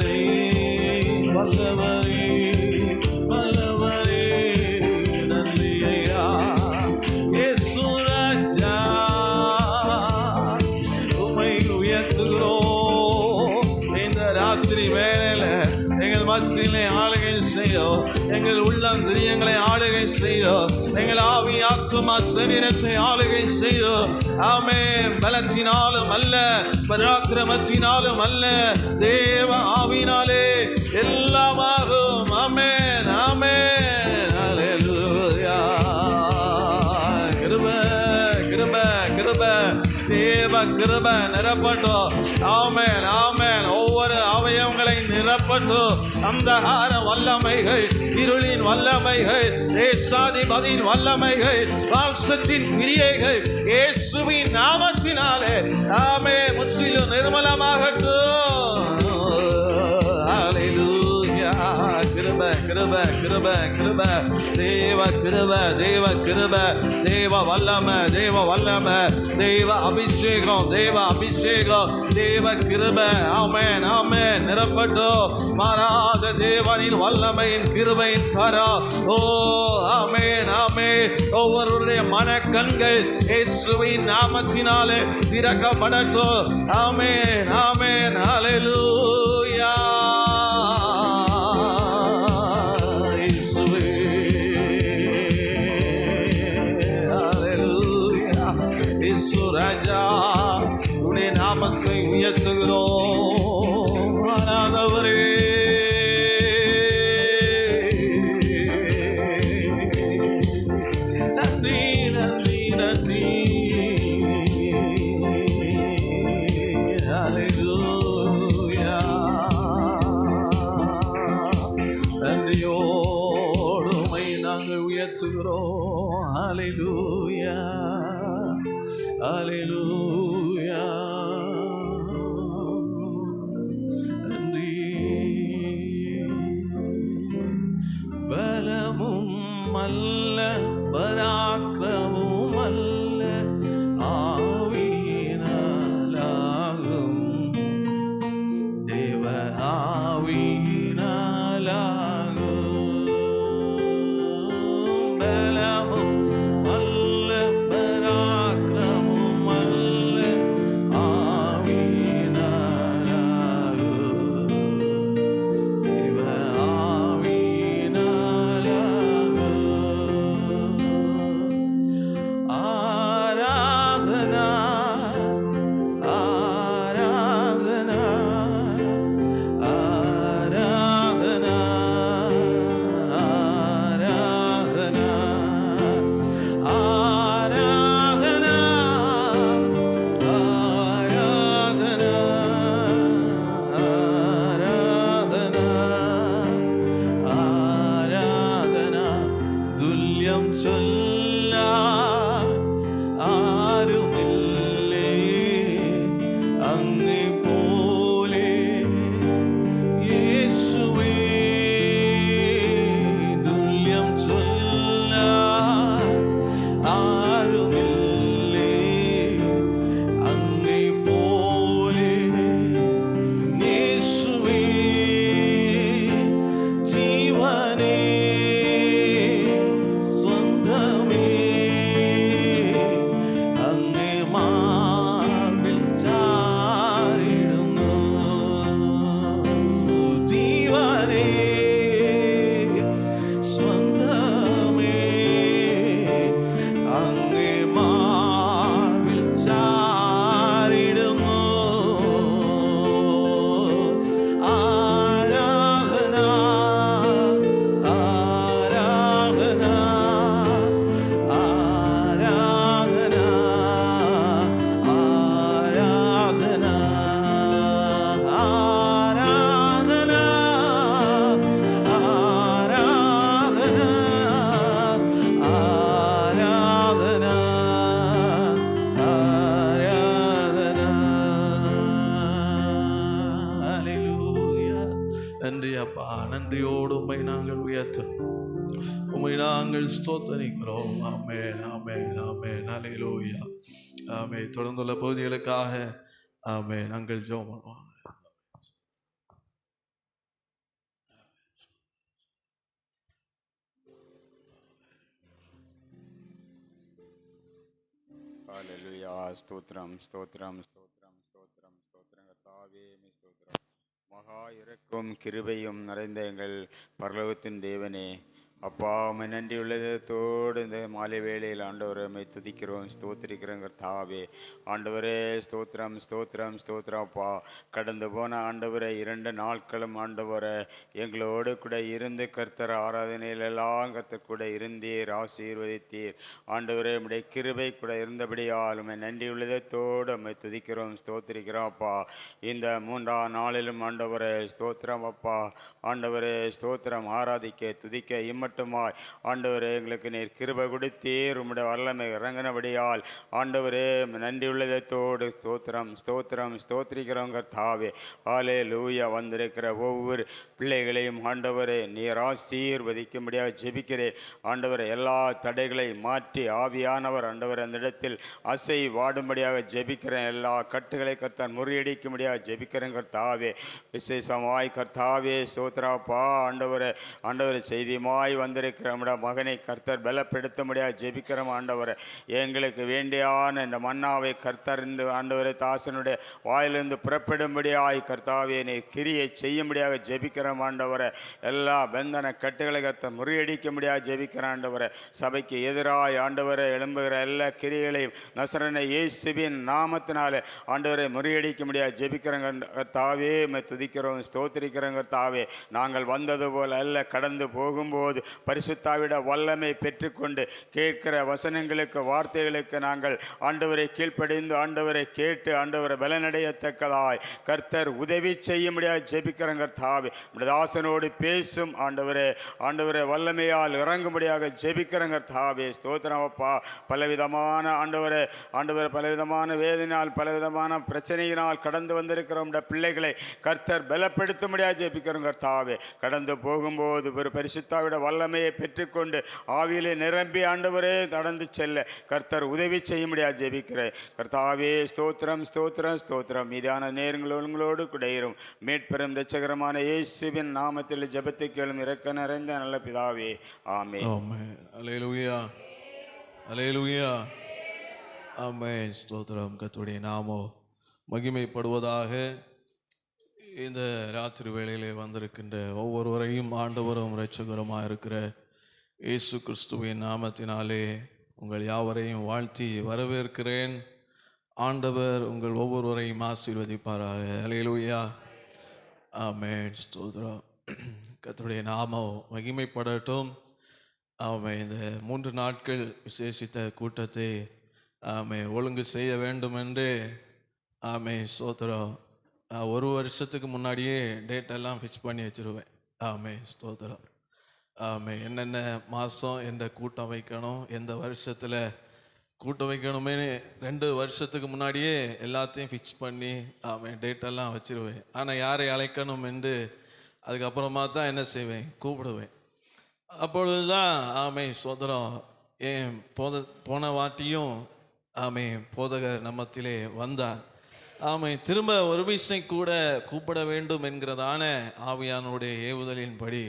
வல்லவரே வல்லவரே வல்லவரே நன்றி ஐயா இயேசு ராஜா உம்மை உயர்த்துகிறோம். இந்த ராத்திரி வேளையில எங்கள் மத்தியிலே ஆளுகை செய்யும், எங்கள் உள்ளம் திரியங்களை ஆளுகை செய்யும், எங்கள் ஆவி ஆத்துமா சரீரத்தை ஆளுகை செய்யும். ஆமென். பலத்தினாலும் அல்ல, பராக்கிரமத்தினாலும் அல்ல, தேவ ஆவினாலே எல்லாமாகும். ஆமென் ஆமென். ஹல்லேலூயா. கிருபை கிருபை கிருபை தேவ கிருபை நிரப்பட்டும். ஆமென் ஆமென். ஒவ்வொரு அவயவங்களை நிரப்பட்டும். அந்தகார வல்லமைகள், இருளின் வல்லமைகள், தேசாதிபதியின் வல்லமைகள், வாசத்தின் கிரியைகள் இயேசுவின் நாமத்தினாலே ஆமென் முற்றிலும் நிர்மலமாகட்டும். ஹல்லேலூயா. கிருபை கிருபை கிருபை கிருபை தேவ கிருபை தேவ கிருபை தேவ வல்லமை தேவ வல்லமை தேவ அபிஷேகம் தேவ அபிஷேகம் தேவ கிருபை. ஆமென் ஆமென். நிரப்பட்டும். மாறாத தேவனின் வல்லமையின் கிருபையின் கரம். ஓ ஆமென் ஆமென். ஒவ்வொருடைய மனக்கண்கள் இயேசுவின் நாமத்தினாலே திறக்கப்படட்டும். ஆமென் ஆமென். ஹல்லேலூயா. ராஜா உடைய நாமத்தை உயர்த்துகிறோம். ஆராதவரே நன்றி நன்றி நன்றி. ஹல்லேலூயா. நன்றியோடு உம்மை நாங்கள் உயர்த்துகிறோம். ஹல்லேலூயா ஹல்லேலூயா. நன்றி. பலமும் அல்ல பராக்கிரமும் அல்ல ஆவியினாலாகும் தேவ ஆவியினாலாகும். பலமும் அல்ல பராக்கிரமும் அல்ல ஆவியினாலாகும் தேவ ஆவியினாலாகும். ஆராதனா ஆராதனா ஆராதனா ஆராதனா ஆராதனா ஆராதனா ஆராதனா ஆராதனா. துல்லியம் சொல்ல ஆருமில்லை അങ്ങേ പോലെ യേശുവേ. തുല്യം ചൊല്ല ആരുമില്ലേ അങ്ങേ പോലെ യേശുവേ. ജീവനേ സ്വന്തമേ അങ്ങേ മാർബിൽ ചാരിടുന്നു. ജീവനേ സ്വന്തമേ അങ്ങേ മാർബിൽ ചാരിടുന്നു. ആരാധന ആരാധന ആരാധന ആരാധന ആരാധന ആരാധന ആരാധന ആരാധന. ஹல்லேலூயா. நன்றி அப்பா. நன்றியோடு உம்மை நாங்கள் உயர்த்துகிறோம். உம்மை நாங்கள் ஸ்தோத்தரிக்கிறோம். ஆமென் ஆமென் ஆமென். ஹல்லேலூயா. ஆமென். தொடர்ந்துள்ள பகுதிகளுக்காக ஆமென் நாங்கள் ஜெபம் பண்ணுவோம். ஹalleluya ஸ்தோத்திரம் ஸ்தோத்திரம் ஸ்தோத்திரம் ஸ்தோத்திரம் ஸ்தோத்திரம் கர்த்தாவே உம்மை ஸ்தோத்திரம். மகா இரக்கும் கிருபையும் நிறைந்த எங்கள் பரலோகத்தின் தேவனே, அப்பா உம்மை நன்றி உள்ளதோடு இந்த மாலை வேளையில் ஆண்டவரை உம்மை துதிக்கிறோம், ஸ்தோத்திரிக்கிறோம் கர்த்தாவே. ஆண்டவரே ஸ்தோத்திரம் ஸ்தோத்திரம் ஸ்தோத்திரம். அப்பா கடந்து போன ஆண்டவரை 2 நாட்களும் ஆண்டவரை எங்களோடு கூட இருந்து கர்த்தர் ஆராதனையிலெல்லாம் கர்த்தர் கூட இருந்தீர், ஆசீர்வதித்தீர். ஆண்டவரே உம்முடைய கிருபை கூட இருந்தபடியால் உம்மை நன்றி உள்ளதோடு உம்மை துதிக்கிறோம், ஸ்தோத்திரிக்கிறோம். அப்பா இந்த 3ஆம் நாளிலும் ஆண்டவரே ஸ்தோத்திரம். அப்பா ஆண்டவரே ஸ்தோத்திரம். ஆராதிக்க துதிக்க இம்மட்டுமாய் ஆண்டவரே எங்களுக்கு நீர் கிருபை கொடுத்தீர், உம்முடைய வல்லமை இறங்கினபடியால் ஆண்டவரே நன்றி உள்ளதோடு ஸ்தோத்திரம் ஸ்தோத்திரம் ஸ்தோத்திரிக்கிறோம் கர்த்தாவே. ஹalleluya. வந்திருக்கிற ஒவ்வொரு பிள்ளைகளையும் ஆண்டவரே நீர் ஆசீர்வதிக்கும்படியாக ஜெபிக்கிறேன். ஆண்டவரே எல்லா தடைகளை மாற்றி ஆவியானவர் ஆண்டவர் அந்த இடத்தில் அசை வாடும்படியாக ஜெபிக்கிறேன். எல்லா கட்டுகளை கர்த்தர் முறியடிக்கும்படியாக ஜெபிக்கிறேன் கர்த்தாவே. விசேஷமாய் கர்த்தாவே ஸ்தோத்திரப்பா ஆண்டவரே செய்தியுமாய் வந்திருக்கிற நம்முடைய மகனை கர்த்தர் பலப்படுத்தும்படியாக ஜெபிக்கிறோம். ஆண்டவரை எங்களுக்கு வேண்டியான இந்த மன்னாவை கர்த்தர் இந்த ஆண்டவரை தாசனுடைய வாயிலிருந்து புறப்படும்படியாய் கர்த்தாவே நீ கிரியை செய்யும்படியாக ஜெபிக்கிறோம். ஆண்டவரை எல்லா பந்தன கட்டுகளை கர்த்தர் முறியடிக்கும்படியாக ஜெபிக்கிற ஆண்டவரை சபைக்கு எதிராய் ஆண்டவரை எழும்புகிற எல்லா கிரியைகளையும் நசரேயனாகிய இயேசுவின் நாமத்தினாலே ஆண்டவரை முறியடிக்கும்படியாக ஜெபிக்கிறோங்க கர்த்தாவே. துதிக்கிறோம் ஸ்தோத்திரிக்கிறோங்க கர்த்தாவே. நாங்கள் வந்தது போல அல்ல, கடந்து போகும்போது பரிசுத்தாவிட வல்லமை பெற்றுக்கொண்டு கேட்கிற வசனங்களுக்கு வார்த்தைகளுக்கு நாங்கள் ஆண்டவரை கீழ்ப்படிந்து ஆண்டவரை கேட்டு ஆண்டவரை பலனடையத்தக்கதாய் கர்த்தர் உதவி செய்யும்படியாக ஜெபிக்கிறோம் கர்த்தாவே. தாசனோடு பேசும் ஆண்டவரே வல்லமையால் இறங்கும்படியாக ஜெபிக்கிறோம் கர்த்தாவே. ஸ்தோத்திரம் அப்பா. பலவிதமான ஆண்டவரே பலவிதமான வேதனையால் பலவிதமான பிரச்சனையினால் கடந்து வந்திருக்கிற பிள்ளைகளை கர்த்தர் பலப்படுத்தும்படியாக ஜெபிக்கிறோம் கர்த்தாவே. கடந்து போகும்போது ஒரு பரிசுத்தாவிட வல்லமையை பெற்றுக்கொண்டு ஆவியிலே நிரம்பி ஆண்டவரே நடந்து செல்ல கர்த்தர் உதவி செய்யும்படியாக ஜெபிக்கிறேன் கர்த்தாவே. ஸ்தோத்திரம் ஸ்தோத்திரம் ஸ்தோத்திரம். மீதான நேரங்களோடு குடையிரும் மீட்பெரும் இரட்சகரமான இயேசுவின் நாமத்தில் ஜெபத்தை கேளும் இரக்க நிறைந்த நல்ல பிதாவே, ஆமென். அல்லேலூயா அல்லேலூயா ஆமென். ஸ்தோத்திரம். கர்த்தருடைய நாமம் மகிமைப்படுவதாக. இந்த ராத்திரி வேளையிலே வந்திருக்கின்ற ஒவ்வொருவரையும் ஆண்டவரும் இரட்சகருமாக இருக்கிற இயேசு கிறிஸ்துவின் நாமத்தினாலே உங்கள் யாவரையும் வாழ்த்தி வரவேற்கிறேன். ஆண்டவர் உங்கள் ஒவ்வொருவரையும் ஆசீர்வதிப்பாராக. அல்லேலூயா ஆமென். ஸ்தோத்திரம். கர்த்தருடைய நாமம் மகிமைப்படட்டும். ஆமென். இந்த 3 நாட்கள் விசேஷித்த கூட்டத்தை ஒழுங்கு செய்ய வேண்டும் என்று ஸ்தோத்திரம். 1 வருஷத்துக்கு முன்னாடியே டேட்டெல்லாம் ஃபிக்ஸ் பண்ணி வச்சுருவேன். ஸ்தோத்திரம். என்னென்ன மாதம் எந்த கூட்டம் வைக்கணும், எந்த வருஷத்தில் கூட்டம் வைக்கணுமே 2 வருஷத்துக்கு முன்னாடியே எல்லாத்தையும் ஃபிக்ஸ் பண்ணி டேட்டெல்லாம் வச்சுருவேன். ஆனால் யாரை அழைக்கணும் என்று அதுக்கப்புறமா தான் என்ன செய்வேன், கூப்பிடுவேன். அப்பொழுது தான் ஸ்தோத்திரம். ஏன் போன வாட்டியும் போதகர் நம்மத்திலே வந்தார். திரும்ப ஒரு விஷயம் கூட கூப்பிட வேண்டும் என்கிறதான ஆவியானுடைய ஏவுதலின்படி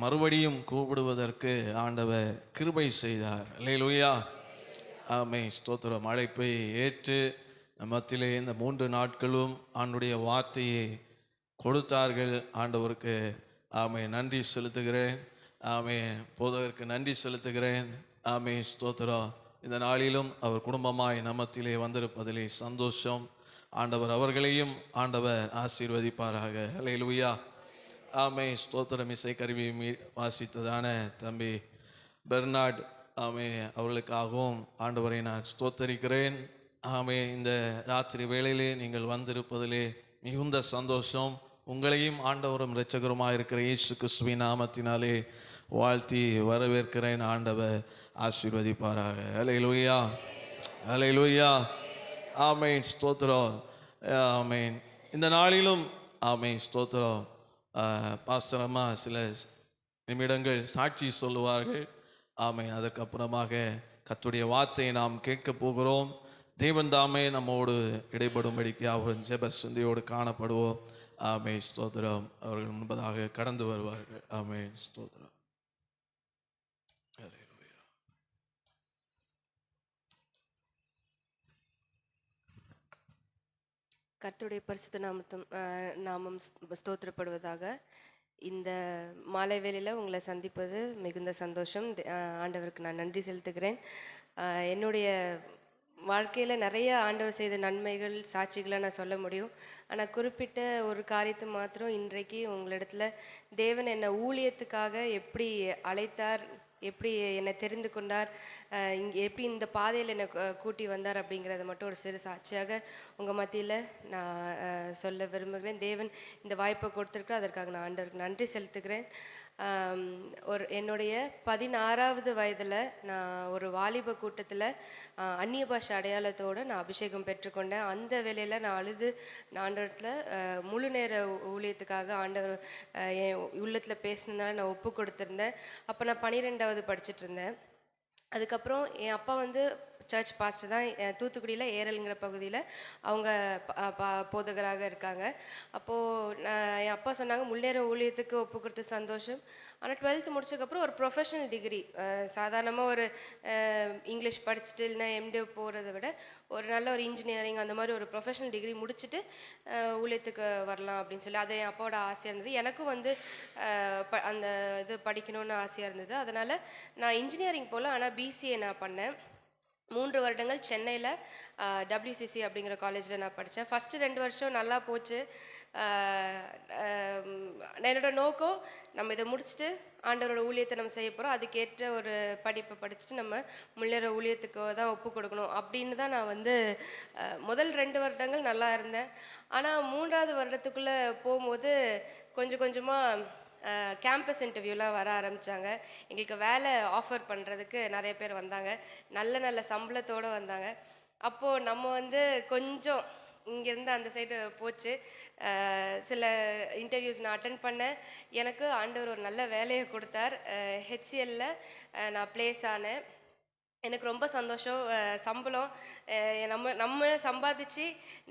மறுபடியும் கூப்பிடுவதற்கு ஆண்டவர் கிருபை செய்தார். அல்லேலூயா ஸ்தோத்திரம். அழைப்பை ஏற்று மத்தியிலே இந்த 3 நாட்களும் ஆண்டுடைய வார்த்தையை கொடுத்தார்கள். ஆண்டவருக்கு நன்றி செலுத்துகிறேன். போதகருக்கு நன்றி செலுத்துகிறேன். ஸ்தோத்திரம். இந்த நாளிலும் அவர் குடும்பமாய் நம்மத்திலே வந்திருப்பதிலே சந்தோஷம். ஆண்டவர் அவர்களையும் ஆண்டவர் ஆசீர்வதிப்பாராக. அல்லேலூயா ஸ்தோத்திரம். இசை கருவி வாசித்ததான தம்பி பெர்னார்ட் அவர்களுக்காகவும் ஆண்டவரை நான் ஸ்தோத்தரிக்கிறேன். இந்த ராத்திரி வேளையிலே நீங்கள் வந்திருப்பதிலே மிகுந்த சந்தோஷம். உங்களையும் ஆண்டவரும் இரட்சகருமாக இருக்கிற இயேசு கிறிஸ்துவின் நாமத்தினாலே வாழ்த்தி வரவேற்கிறேன். ஆண்டவர் ஆசீர்வதிப்பாராக. அல்லேலூயா அல்லேலூயா ஸ்தோத்திரம். இந்த நாளிலும் ஸ்தோத்திரம். பாஸ்டர் அம்மா சில நிமிடங்கள் சாட்சி சொல்லுவார்கள். அதுக்கப்புறமாக கர்த்தருடைய வார்த்தையை நாம் கேட்க போகிறோம். தேவன் தாமே நம்மோடு இடைப்படும்படிக்கு அவரின் ஜெப சிந்தையோடு காணப்படுவோம். ஸ்தோத்திரம். அவர்கள் முன்பதாக கடந்து வருவார்கள். ஸ்தோத்திரம். கர்த்தருடைய பரிசுத்த நாமம் ஸ்தோத்திரப்படுவதாக. இந்த மாலை வேளையில் உங்களை சந்திப்பது மிகுந்த சந்தோஷம். ஆண்டவருக்கு நான் நன்றி செலுத்துகிறேன். என்னுடைய வாழ்க்கையில் நிறைய ஆண்டவர் செய்த நன்மைகள் சாட்சிகளை நான் சொல்ல முடியும். ஆனால் குறிப்பிட்ட ஒரு காரியத்தை மாத்திரம் இன்றைக்கு உங்களிடத்துல தேவன் என்னை ஊழியத்துக்காக எப்படி அழைத்தார், எப்படி என்னை தெரிந்து கொண்டார், எப்படி இந்த பாதையில் என்னை கூட்டி வந்தார் அப்படிங்கிறத மட்டும் ஒரு சிறு சாட்சியாக உங்கள் மத்தியில் நான் சொல்ல விரும்புகிறேன். தேவன் இந்த வாய்ப்பை கொடுத்துருக்கு, அதற்காக நான் ஆண்டவருக்கு நன்றி செலுத்துகிறேன். என்னுடைய 16வது வயதில் நான் ஒரு வாலிப கூட்டத்தில் அந்நிய பாஷை அடையாளத்தோடு நான் அபிஷேகம் பெற்றுக்கொண்டேன். அந்த வேளையில் நான் அழுது ஆண்டவரத்தில் முழு நேர ஊழியத்துக்காக ஆண்டவர் என் உள்ளத்தில் பேசினதுனால நான் ஒப்பு கொடுத்துருந்தேன். அப்போ நான் 12வது படிச்சுட்டு இருந்தேன். அதுக்கப்புறம் என் அப்பா வந்து சர்ச் பாஸ்டர் தான். தூத்துக்குடியில் ஏரல்ங்கிற பகுதியில் அவங்க போதகராக இருக்காங்க. அப்போது என் அப்பா சொன்னாங்க, முன்னேற ஊழியத்துக்கு ஒப்பு கொடுத்த சந்தோஷம். ஆனால் 12th முடிச்சதுக்கப்புறம் ஒரு ப்ரொஃபஷனல் டிகிரி, சாதாரணமாக ஒரு இங்கிலீஷ் படிச்சுட்டு இல்லைன்னா எம்டி போகிறத விட ஒரு நல்ல ஒரு இன்ஜினியரிங் அந்த மாதிரி ஒரு ப்ரொஃபஷனல் டிகிரி முடிச்சுட்டு ஊழியத்துக்கு வரலாம் அப்படின்னு சொல்லி அது என் அப்பாவோட ஆசையாக இருந்தது. எனக்கும் வந்து அந்த இது படிக்கணும்னு ஆசையாக இருந்தது. அதனால் நான் இன்ஜினியரிங் போல், ஆனால் பிசிஏ நான் பண்ணேன். 3 வருடங்கள் சென்னையில் WCC அப்படிங்கிற காலேஜில் நான் படித்தேன். ஃபஸ்ட்டு 2 வருஷம் நல்லா போச்சு. என்னோட நோக்கம், நம்ம இதை முடிச்சுட்டு ஆண்டவரோட ஊழியத்தை நம்ம செய்ய போகிறோம், அதுக்கேற்ற ஒரு படிப்பை படிச்சுட்டு நம்ம முன்னேற ஊழியத்துக்கு தான் ஒப்பு கொடுக்கணும் அப்படின்னு தான் நான் வந்து முதல் 2 வருடங்கள் நல்லா இருந்தேன். ஆனால் 3வது வருடத்துக்குள்ளே போகும்போது கொஞ்சம் கொஞ்சமாக கேம்பஸ் இன்டர்வியூலாம் வர ஆரம்பித்தாங்க. எங்களுக்கு வேலை ஆஃபர் பண்ணுறதுக்கு நிறைய பேர் வந்தாங்க, நல்ல நல்ல சம்பளத்தோடு வந்தாங்க. அப்போது நம்ம வந்து கொஞ்சம் இங்கேருந்து அந்த சைடு போச்சு. சில இன்டர்வியூஸ் நான் அட்டன் பண்ணேன். எனக்கு ஆண்டவர் ஒரு நல்ல வேலையை கொடுத்தார். HCLல நான் ப்ளேஸ் ஆனேன். எனக்கு ரொம்ப சந்தோஷம். சம்பளம் நம்ம சம்பாதிச்சு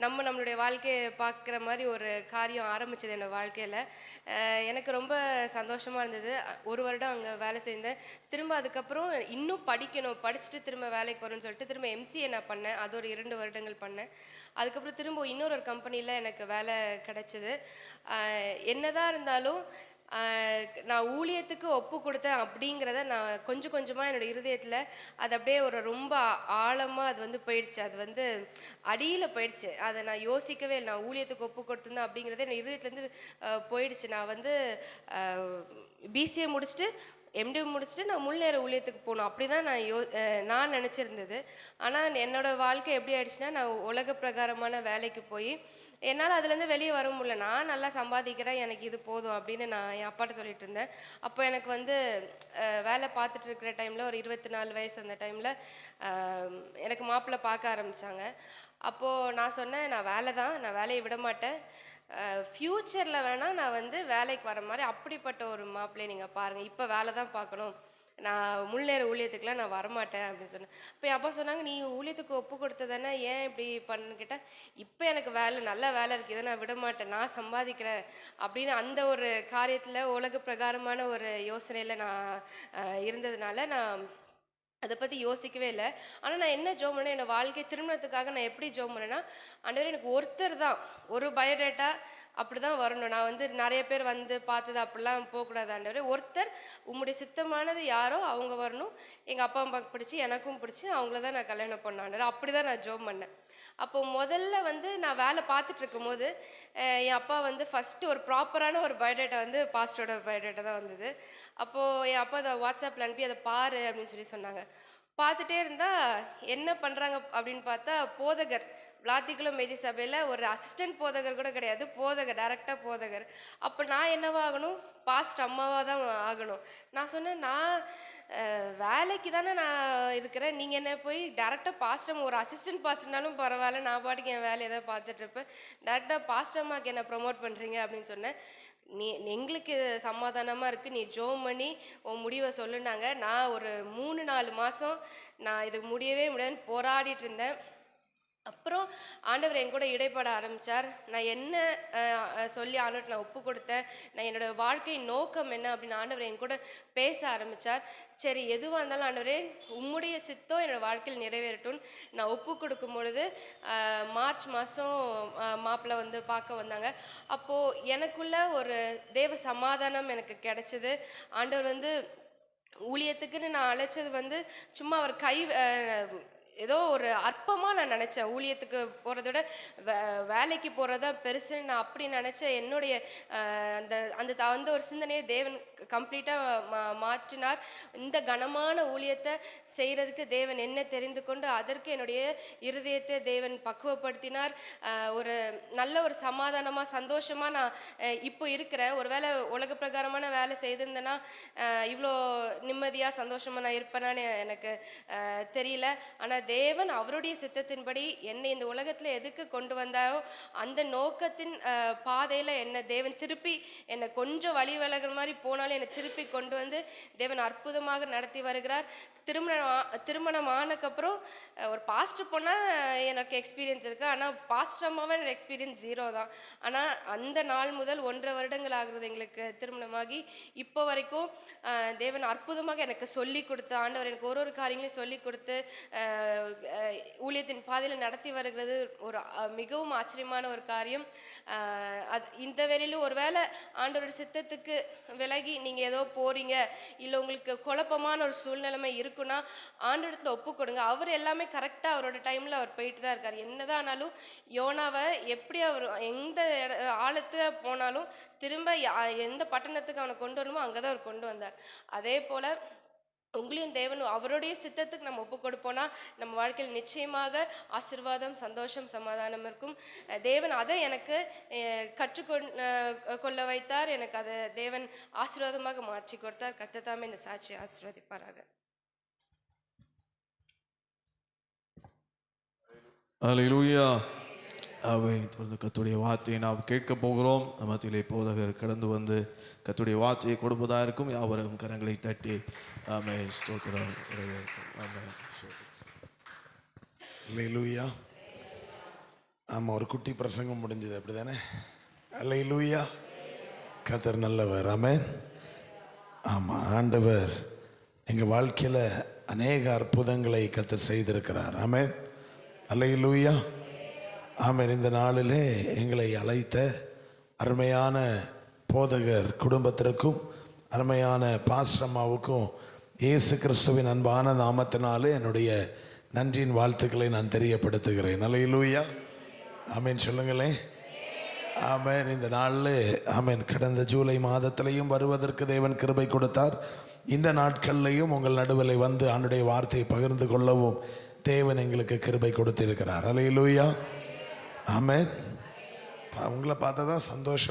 நம்மளுடைய வாழ்க்கையை பார்க்குற மாதிரி ஒரு காரியம் ஆரம்பிச்சது என்னோடய வாழ்க்கையில். எனக்கு ரொம்ப சந்தோஷமாக இருந்தது. 1 வருடம் அங்கே வேலை செய்தேன். திரும்ப அதுக்கப்புறம் இன்னும் படிச்சுட்டு திரும்ப வேலைக்கு வரும்னு சொல்லிட்டு திரும்ப MCA நான் பண்ணேன். அது ஒரு 2 வருடங்கள் பண்ணேன். அதுக்கப்புறம் திரும்ப இன்னொரு கம்பெனியில் எனக்கு வேலை கிடச்சிது. என்னதான் இருந்தாலும் நான் ஊழியத்துக்கு ஒப்பு கொடுத்தேன் அப்படிங்கிறத நான் கொஞ்சம் கொஞ்சமாக என்னோடய இருதயத்தில் அது அப்படியே ஒரு ரொம்ப ஆழமாக அது வந்து போயிடுச்சு. அது வந்து அடியில் போயிடுச்சு. அதை நான் யோசிக்கவே இல்லை. நான் ஊழியத்துக்கு ஒப்பு கொடுத்துருந்தேன் அப்படிங்கிறத என் இருதயத்துலேருந்து போயிடுச்சு. நான் வந்து BCA முடிச்சுட்டு MD முடிச்சுட்டு நான் முன்னேற ஊழியத்துக்கு போகணும் அப்படி தான் நான் நினச்சிருந்தது. ஆனால் என்னோடய வாழ்க்கை எப்படி ஆயிடுச்சுன்னா, நான் உலக பிரகாரமான வேலைக்கு போய் என்னால் அதுலேருந்து வெளியே வர முடியல. நான் நல்லா சம்பாதிக்கிறேன், எனக்கு இது போதும் அப்படின்னு நான் என் அப்பாட்ட சொல்லிட்டு இருந்தேன். அப்போ எனக்கு வந்து வேலை பார்த்துட்டு இருக்கிற டைமில் ஒரு 24 வயசு அந்த டைமில் எனக்கு மாப்பிள்ளை பார்க்க ஆரம்பித்தாங்க. அப்போது நான் சொன்னேன், நான் வேலையை விட மாட்டேன், ஃப்யூச்சரில் வேணால் நான் வந்து வேலைக்கு வர மாதிரி அப்படிப்பட்ட ஒரு மாப்பிள்ளையை நீங்கள் பாருங்கள், இப்போ வேலை தான் பார்க்கணும், நான் முன்னேற ஊழியத்துக்குலாம் நான் வரமாட்டேன் அப்படின்னு சொன்னேன். இப்போ என் அப்பா சொன்னாங்க, நீ ஊழியத்துக்கு ஒப்பு கொடுத்ததானே, ஏன் இப்படி பண்ணுன்னு கேட்டால், இப்போ எனக்கு நல்ல வேலை இருக்குது, இதை நான் விட மாட்டேன், நான் சம்பாதிக்கிறேன் அப்படின்னு அந்த ஒரு காரியத்தில் உலக பிரகாரமான ஒரு யோசனையில் நான் இருந்ததுனால நான் அதை பற்றி யோசிக்கவே இல்லை. ஆனால் நான் என்ன ஜோம் பண்ணேன், என்னோடய வாழ்க்கை திருமணத்துக்காக நான் எப்படி ஜோம் பண்ணேன்னா, ஆண்டவரே எனக்கு ஒருத்தர் தான், ஒரு பயோடேட்டா அப்படி தான் வரணும், நான் வந்து நிறைய பேர் வந்து பார்த்தது அப்படிலாம் போகக்கூடாது ஆண்டவரே, ஒருத்தர் உம்முடைய சித்தமானது யாரோ அவங்க வரணும், எங்கள் அப்பா அம்மாவுக்கு பிடிச்சி எனக்கும் பிடிச்சி அவங்கள தான் நான் கல்யாணம் பண்ண ஆண்டவரே, அப்படி தான் நான் ஜோம் பண்ணேன். அப்போது முதல்ல வந்து நான் வேலை பார்த்துட்டு இருக்கும்போது என் அப்பா வந்து ஃபஸ்ட்டு ஒரு ப்ராப்பரான ஒரு பயோடேட்டா வந்து பாஸ்டரோட பயோடேட்டா தான் வந்தது. அப்போது என் அப்பா அதை வாட்ஸ்அப்பில் அனுப்பி அதை பாரு அப்படின்னு சொல்லி சொன்னாங்க. பார்த்துட்டே இருந்தால் என்ன பண்ணுறாங்க அப்படின்னு பார்த்தா, போதகர் விளாத்திக்குளம் மேஜி சபையில் ஒரு அசிஸ்டன்ட் போதகர் கூட கிடையாது, போதகர், டைரெக்டாக போதகர். அப்போ நான் என்னவாகணும், பாஸ்ட் அம்மாவாக தான் ஆகணும். நான் சொன்னேன், நான் வேலைக்கு தானே நான் இருக்கிறேன், நீங்கள் என்ன போய் டேரெக்டாக பாஸ்டம், ஒரு அசிஸ்டன்ட் பாஸ்டர்னாலும் பரவாயில்ல, நான் பாட்டுக்கு என் வேலையை தான் பார்த்துட்ருப்பேன், டேரெக்டாக பாஸ்டம்மாக்கு என்ன ப்ரொமோட் பண்ணுறீங்க அப்படின்னு சொன்னேன். எங்களுக்கு சமாதானமாக இருக்குது, நீ ஜோம் பண்ணி உன் முடிவை சொல்லுனாங்க. நான் ஒரு 3-4 மாதம் நான் இதுக்கு முடியவே முடியாதுன்னு போராடிட்டு இருந்தேன். அப்புறம் ஆண்டவர் என் கூட இடைப்பட ஆரம்பித்தார். நான் என்ன சொல்லி ஆண்டவர்கிட்ட நான் ஒப்பு கொடுத்தேன், நான் என்னோடய வாழ்க்கை நோக்கம் என்ன அப்படின்னு ஆண்டவர் என் கூட பேச ஆரம்பித்தார். சரி, எதுவாக இருந்தாலும் ஆண்டவரே உம்முடைய சித்தம் என்னோடய வாழ்க்கையில் நிறைவேறட்டும்னு நான் ஒப்பு கொடுக்கும் பொழுது மார்ச் மாதம் மாப்பிள்ளை வந்து பார்க்க வந்தாங்க. அப்போது எனக்குள்ள ஒரு தேவ சமாதானம் எனக்கு கிடைச்சிது. ஆண்டவர் வந்து ஊழியத்துக்குன்னு நான் அழைச்சது வந்து சும்மா அவர் ஏதோ ஒரு அற்பமாக நான் நினச்சேன். ஊழியத்துக்கு போகிறத விட வேலைக்கு போகிறது தான் பெருசுன்னு நான் அப்படி நினச்சேன். என்னுடைய அந்த ஒரு சிந்தனையை தேவன் கம்ப்ளீட்டாக மாற்றினார். இந்த கனமான ஊழியத்தை செய்கிறதுக்கு தேவன் என்ன தெரிந்து கொண்டு அதற்கு என்னுடைய இருதயத்தை தேவன் பக்குவப்படுத்தினார். ஒரு நல்ல ஒரு சமாதானமாக சந்தோஷமாக நான் இப்போ இருக்கிறேன். ஒரு வேளை உலக பிரகாரமான வேலை செய்திருந்தேன்னா இவ்வளோ நிம்மதியாக சந்தோஷமாக நான் இருப்பேனான்னு எனக்கு தெரியல. ஆனால் தேவன் அவருடைய சித்தத்தின்படி என்னை இந்த உலகத்தில் எதுக்கு கொண்டு வந்தாரோ அந்த நோக்கத்தின் பாதையில் என்னை தேவன் திருப்பி என்னை கொஞ்சம் வழி விலகிற மாதிரி போனாலும் என்னை திருப்பி கொண்டு வந்து தேவன் அற்புதமாக நடத்தி வருகிறார். திருமணம் ஆனதுக்கப்புறம் ஒரு பாஸ்டர் போனால் எனக்கு எக்ஸ்பீரியன்ஸ் இருக்குது. ஆனால் பாஸ்டர் அம்மாவே என்னோட எக்ஸ்பீரியன்ஸ் 0 தான். ஆனால் அந்த நாள் முதல் 1.5 வருடங்கள் ஆகுறது எங்களுக்கு திருமணமாகி. இப்போ வரைக்கும் தேவன் அற்புதமாக எனக்கு சொல்லி கொடுத்து, ஆண்டவர் எனக்கு ஒரு காரியங்களையும் சொல்லி கொடுத்து ஊழியத்தின் பாதையில் நடத்தி வருகிறது ஒரு மிகவும் ஆச்சரியமான ஒரு காரியம். இந்த வேலையிலும் ஒரு வேளை ஆண்டவரோட சித்தத்துக்கு விலகி நீங்கள் ஏதோ போகிறீங்க, இல்லை உங்களுக்கு குழப்பமான ஒரு சூழ்நிலைமை இருக்குன்னா ஆண்டவரத்தில் ஒப்பு கொடுங்க. அவர் எல்லாமே கரெக்டாக அவரோட டைமில் அவர் போயிட்டு தான் இருக்கார். என்னதான் ஆனாலும் யோனாவை எப்படி அவர் எந்த ஆழத்து போனாலும் திரும்ப எந்த பட்டணத்துக்கு அவனை கொண்டு வரணுமோ அங்கே தான் அவர் கொண்டு வந்தார். அதே போல் உங்களையும் தேவன் அவருடைய சித்தத்துக்கு நம்ம ஒப்பு கொடுப்போம்னா நம்ம வாழ்க்கையில் நிச்சயமாக ஆசீர்வாதம், சந்தோஷம், சமாதானம் இருக்கும். தேவன் அதை எனக்கு கற்றுக்கொள்ள வைத்தார். எனக்கு அதை தேவன் ஆசீர்வாதமாக மாற்றி கொடுத்தார். கர்த்தர் தாமே இந்த சாட்சியை ஆசீர்வதிப்பாராக. அல்லேலூயா. அவை தொடர்ந்து கர்த்தருடைய வார்த்தையை நாம் கேட்க போகிறோம். மத்தியிலே போதகர் கடந்து வந்து கர்த்தருடைய வார்த்தையை கொடுப்பதாக இருக்கும். யாவரும் கரங்களை தட்டி ஆமென் ஸ்தோத்திரம். ஆமென். அல்லேலூயா. ஆமாம், ஒரு குட்டி பிரசங்கம் முடிஞ்சது, அப்படி தானே? அல்லேலூயா. கர்த்தர் நல்லவர். ஆமென். ஆமாம், ஆண்டவர் எங்கள் வாழ்க்கையில் அநேக அற்புதங்களை கர்த்தர் செய்திருக்கிறார். ஆமென். அல்லேலூயா. ஆமென். இந்த நாளிலே எங்களை அழைத்த அருமையான போதகர் குடும்பத்திற்கும் அருமையான பாஸ்டம்மாவுக்கும் இயேசு கிறிஸ்துவின் அன்பான நாமத்தினாலே என்னுடைய நன்றியின் வாழ்த்துக்களை நான் தெரியப்படுத்துகிறேன். அல்லேலூயா. ஆமென் சொல்லுங்களேன். ஆமென். இந்த நாளில் ஆமென் கடந்த ஜூலை மாதத்திலையும் வருவதற்கு தேவன் கிருபை கொடுத்தார். இந்த நாட்கள்லையும் உங்கள் நடுவில் வந்து ஆண்டுடைய வார்த்தையை பகிர்ந்து கொள்ளவும் தேவன் எங்களுக்கு கிருபை கொடுத்திருக்கிறார். அல்லேலூயா. ஆமென். உங்களை பார்த்தா தான் சந்தோஷம்.